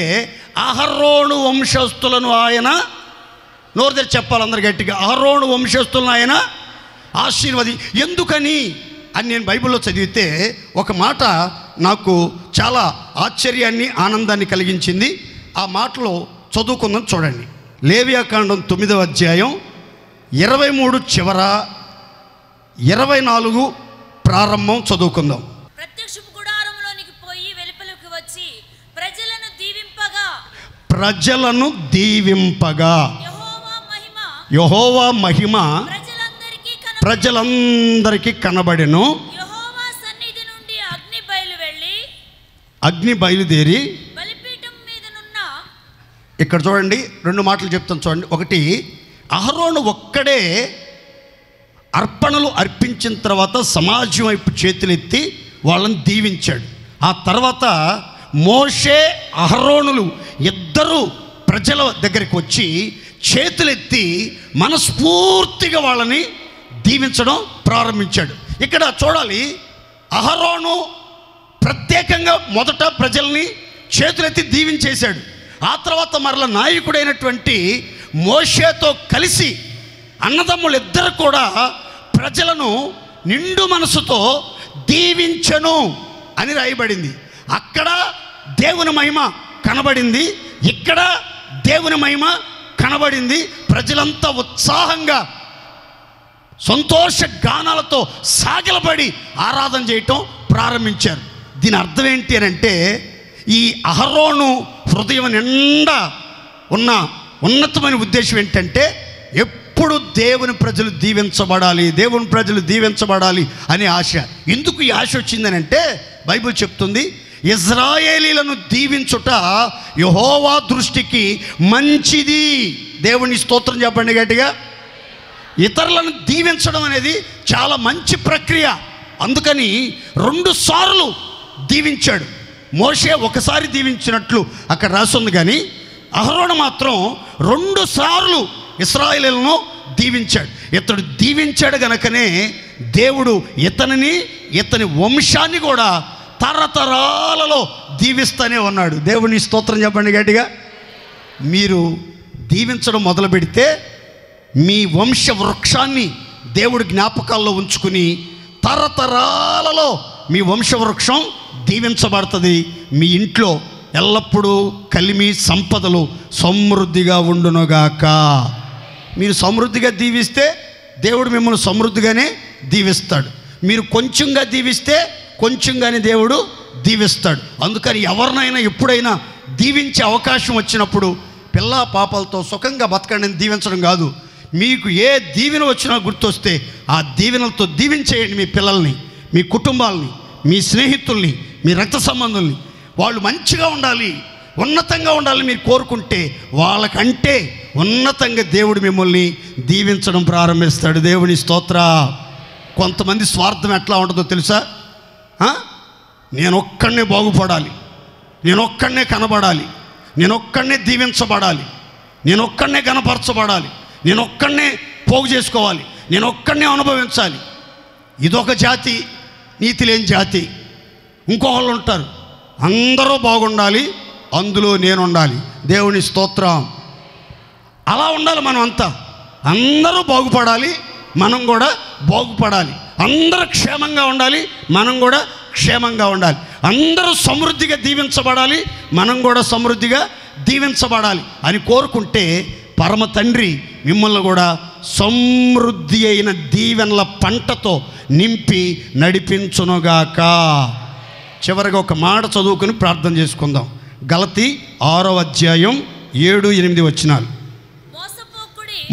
Speaker 1: అహరోను వంశస్థులను ఆయన, నోరు తెరిచి చెప్పాలి అందరు గట్టిగా, అహరోను వంశస్థులను ఆయన ఎందుకని అని నేను బైబిల్లో చదివితే ఒక మాట నాకు చాలా ఆశ్చర్యాన్ని, ఆనందాన్ని కలిగించింది. ఆ మాటలో చదువుకుందాం చూడండి. లేవియాకాండం 9వ అధ్యాయం 23 చివర 24 ప్రారంభం చదువుకుందాం.
Speaker 2: ప్రత్యక్షపు గుడారములోనికి పోయి వెలుపలికి వచ్చి ప్రజలను దీవింపగా యెహోవా మహిమ ప్రజలందరికీ కనబడెను. యెహోవా సన్నిధి నుండి
Speaker 1: అగ్ని బయలుదేరి
Speaker 2: బలిపీఠం మీదనున్న,
Speaker 1: ఇక్కడ చూడండి 2 మాటలు చెప్తాను చూడండి. ఒకటి, అహరోను ఒక్కడే అర్పణలు అర్పించిన తర్వాత సమాజం వైపు చేతులెత్తి వాళ్ళని దీవించాడు. ఆ తర్వాత మోషే, అహరోనులు ఇద్దరు ప్రజల దగ్గరికి వచ్చి చేతులెత్తి మనస్ఫూర్తిగా వాళ్ళని దీవించడం ప్రారంభించాడు. ఇక్కడ చూడాలి, అహరోను ప్రత్యేకంగా మొదట ప్రజల్ని చేతులెత్తి దీవించేశాడు. ఆ తర్వాత మరల నాయకుడైనటువంటి మోషేతో కలిసి అన్నదమ్ములు ఇద్దరు కూడా ప్రజలను నిండు మనసుతో దీవించెను అని రాయబడింది. అక్కడ దేవుని మహిమ కనబడింది, ఇక్కడ దేవుని మహిమ కనబడింది. ప్రజలంతా ఉత్సాహంగా సంతోష గానాలతో సాగిలపడి ఆరాధన చేయటం ప్రారంభించారు. దీని అర్థం ఏంటి అని అంటే, ఈ అహరోను హృదయం నిండా ఉన్న ఉన్నతమైన ఉద్దేశం ఏంటంటే ఎప్పుడు దేవుని ప్రజలు దీవించబడాలి అనే ఆశ. ఎందుకు ఈ ఆశ వచ్చిందని అంటే, బైబిల్ చెప్తుంది, ఇశ్రాయేలీలను దీవించుట యెహోవా దృష్టికి మంచిది. దేవుని స్తోత్రం చెప్పండి గట్టిగా. ఇతరులను దీవించడం అనేది చాలా మంచి ప్రక్రియ. అందుకని 2 సార్లు దీవించాడు. మోషే ఒకసారి దీవించినట్లు అక్కడ రాసింది, కానీ అహరోను మాత్రం 2 సార్లు ఇశ్రాయేలీయులను దీవించాడు. ఇతడు దీవించాడు గనుకనే దేవుడు ఇతని వంశాన్ని కూడా తరతరాలలో దీవిస్తూనే ఉన్నాడు. దేవుని స్తోత్రం చెప్పండి గట్టిగా. మీరు దీవించడం మొదలు పెడితే మీ వంశ వృక్షాన్ని దేవుడు జ్ఞాపకాల్లో ఉంచుకుని తరతరాలలో మీ వంశవృక్షం దీవించబడుతుంది. మీ ఇంట్లో ఎల్లప్పుడూ కలిమి సంపదలు సమృద్ధిగా ఉండునుగాక. మీరు సమృద్ధిగా దీవిస్తే దేవుడు మిమ్మల్ని సమృద్ధిగానే దీవిస్తాడు. మీరు కొంచెంగా దీవిస్తే కొంచెంగానే దేవుడు దీవిస్తాడు. అందుకని ఎవరినైనా ఎప్పుడైనా దీవించే అవకాశం వచ్చినప్పుడు పిల్ల పాపలతో సుఖంగా బతకండి అని దీవించడం కాదు. మీకు ఏ దీవెన వచ్చినా గుర్తొస్తే ఆ దీవెనలతో దీవించేయండి మీ పిల్లల్ని, మీ కుటుంబాలని, మీ స్నేహితుల్ని, మీ రక్త సంబంధుల్ని. వాళ్ళు మంచిగా ఉండాలి, ఉన్నతంగా ఉండాలని మీరు కోరుకుంటే వాళ్ళకంటే ఉన్నతంగా దేవుడు మిమ్మల్ని దీవించడం ప్రారంభిస్తాడు. దేవుని స్తోత్ర. కొంతమంది స్వార్థం ఎట్లా ఉంటుందో తెలుసా? నేను ఒక్కడనే బాగుపడాలి, నేను ఒక్కడనే కనబడాలి, నేను ఒక్కడనే దీవించబడాలి, నేను ఒక్కడనే గణపరచబడాలి, నేను ఒక్కడనే పోగు చేసుకోవాలి, నేను ఒక్కడనే అనుభవించాలి. ఇదొక జాతి, నీతి లేని జాతి. ఇంకోళ్ళు ఉంటారు, అందరూ బాగుండాలి, అందులో నేను ఉండాలి. దేవుని స్తోత్రం. అలా ఉండాలి. మనం అంతా అందరూ బాగుపడాలి, మనం కూడా బాగుపడాలి. అందరూ క్షేమంగా ఉండాలి, మనం కూడా క్షేమంగా ఉండాలి. అందరూ సమృద్ధిగా దీవించబడాలి, మనం కూడా సమృద్ధిగా దీవించబడాలి అని కోరుకుంటే పరమ తండ్రి మిమ్మల్ని కూడా సమృద్ధి అయిన దీవెనల పంటతో నింపి నడిపించునుగాక. చివరిగా ఒక మాట చదువుకుని ప్రార్థన చేసుకుందాం. గలతీ 6వ అధ్యాయం 7-8 వచనాలు.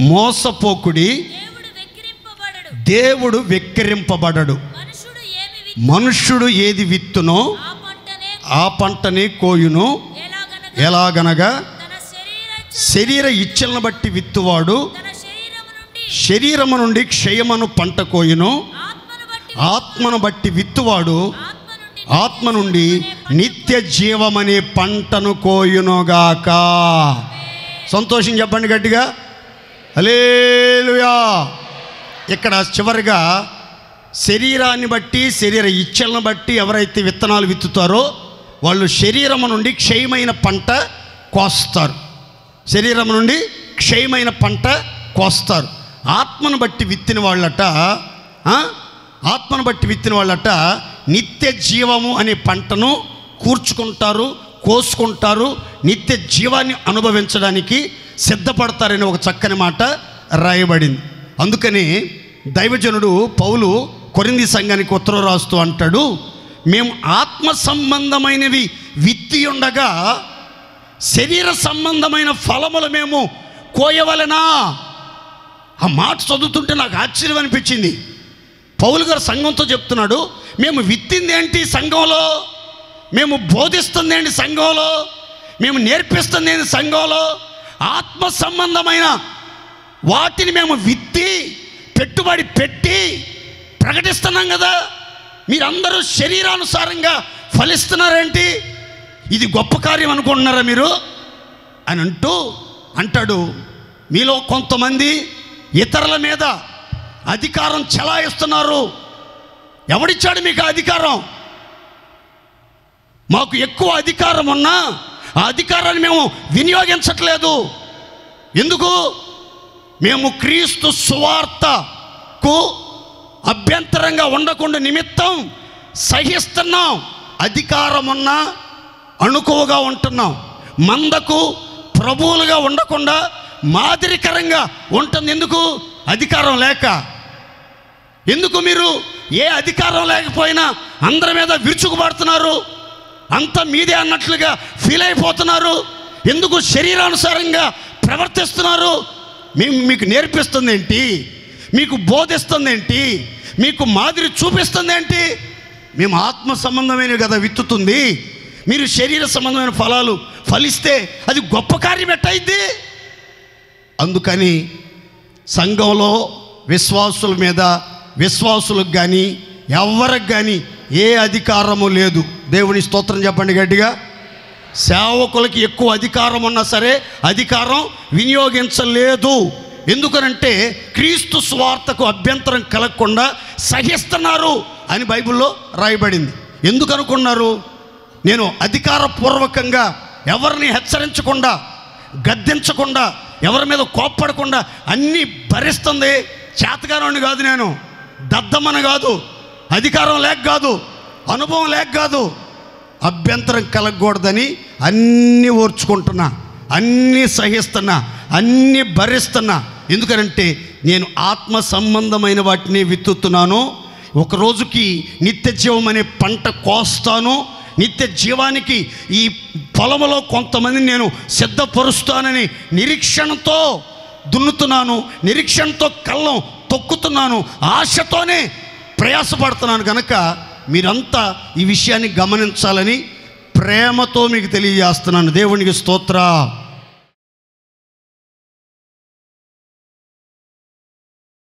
Speaker 1: మోసపోకుడి, దేవుడు వెక్కిరింపబడడు. మనుష్యుడు ఏది విత్తునో ఆ పంటనే కోయును. ఎలాగనగా శరీర ఇచ్చలను బట్టి విత్తువాడు శరీరము నుండి క్షయమను పంట కోయును, ఆత్మను బట్టి విత్తువాడు ఆత్మ నుండి నిత్య జీవమనే పంటను కోయునుగాక. సంతోషం చెప్పండి గట్టిగా, హల్లెలూయా. ఇక్కడ చివరిగా శరీరాన్ని బట్టి, శరీర ఇచ్చలను బట్టి ఎవరైతే విత్తనాలు విత్తుతారో వాళ్ళు శరీరము నుండి క్షయమైన పంట కోస్తారు. శరీరం నుండి క్షయమైన పంట కోస్తారు. ఆత్మను బట్టి విత్తిన వాళ్ళట, ఆత్మను బట్టి విత్తిన వాళ్ళట నిత్య జీవము అనే పంటను కూర్చుకుంటారు, కోసుకుంటారు, నిత్య జీవాన్ని అనుభవించడానికి సిద్ధపడతారని ఒక చక్కని మాట రాయబడింది. అందుకని దైవజనుడు పౌలు కొరింథీ సంఘానికి ఉత్తరం రాస్తూ అంటాడు, మేము ఆత్మ సంబంధమైనవి విత్తి ఉండగా శరీర సంబంధమైన ఫలములు మేము కోయవలెనా? ఆ మాట చదువుతుంటే నాకు ఆశ్చర్యం అనిపించింది. పౌలు గారు సంఘంతో చెప్తున్నాడు, మేము విత్తింది ఏంటి సంఘంలో, మేము బోధిస్తుంది ఏంటి సంఘంలో, మేము నేర్పిస్తుంది ఏంటి సంఘంలో, ఆత్మ సంబంధమైన వాటిని మేము విత్తి పెట్టుబడి పెట్టి ప్రకటిస్తున్నాం కదా, మీరందరూ శరీరానుసారంగా ఫలిస్తున్నారేంటి? ఇది గొప్ప కార్యం అనుకుంటున్నారా మీరు అని అంటాడు. మీలో కొంతమంది ఇతరుల మీద అధికారం చెలాయిస్తున్నారు. ఎవడిచ్చాడు మీకు అధికారం? మాకు ఎక్కువ అధికారం ఉన్నా ఆ అధికారాన్ని మేము వినియోగించట్లేదు. ఎందుకు? మేము క్రీస్తు సువార్తకు అభ్యంతరంగా ఉండకుండా నిమిత్తం సహిస్తున్నాం. అధికారం ఉన్నా అణుకువగా ఉంటున్నాం. మందకు ప్రభువులుగా ఉండకుండా మాదిరికరంగా ఉంటుంది. ఎందుకు? అధికారం లేక. ఎందుకు మీరు ఏ అధికారం లేకపోయినా అందరి మీద విరుచుకుపడుతున్నారు, అంత మీదే అన్నట్లుగా ఫీల్ అయిపోతున్నారు? ఎందుకు శరీరానుసారంగా ప్రవర్తిస్తున్నారు? మేము మీకు నేర్పిస్తుంది ఏంటి? మీకు బోధిస్తుంది ఏంటి? మీకు మాదిరి చూపిస్తుంది ఏంటి? మేము ఆత్మ సంబంధమైనవి కదా విత్తుతుంది. మీరు శరీర సంబంధమైన ఫలాలు ఫలిస్తే అది గొప్ప కార్యం ఎట్టయిద్ది? అందుకని సంఘంలో విశ్వాసుల మీద, విశ్వాసులకు కానీ ఎవరికి కానీ ఏ అధికారము లేదు. దేవుని స్తోత్రం చెప్పండి గట్టిగా. సేవకులకి ఎక్కువ అధికారం ఉన్నా సరే అధికారం వినియోగించలేదు. ఎందుకనంటే క్రీస్తు స్వార్థకు అభ్యంతరం కలగకుండా సహిస్తున్నారు అని బైబిల్లో రాయబడింది. ఎందుకు అనుకున్నారు? నేను అధికారపూర్వకంగా ఎవరిని హెచ్చరించకుండా, గద్దించకుండా, ఎవరి మీద కోప్పడకుండా అన్నీ భరిస్తుంది. చేతగానని కాదు, నేను దద్దమ్మని కాదు, అధికారం లేక కాదు, అనుభవం లేక కాదు, అభ్యంతరం కలగకూడదని అన్నీ ఓర్చుకుంటున్నా, అన్నీ సహిస్తున్నా, అన్నీ భరిస్తున్నా. ఎందుకనంటే నేను ఆత్మ సంబంధమైన వాటిని విత్తుతున్నాను. ఒక రోజుకి నిత్య జీవం అనే పంట కోస్తాను. నిత్య జీవానికి ఈ పొలములో కొంతమందిని నేను సిద్ధపరుస్తానని నిరీక్షణతో దున్నుతున్నాను, నిరీక్షణతో కళ్ళం తొక్కుతున్నాను, ఆశతోనే ప్రయాసపడుతున్నాను. కనుక మీరంతా ఈ విషయాన్ని గమనించాలని ప్రేమతో మీకు తెలియజేస్తున్నాను. దేవునికి స్తోత్రం.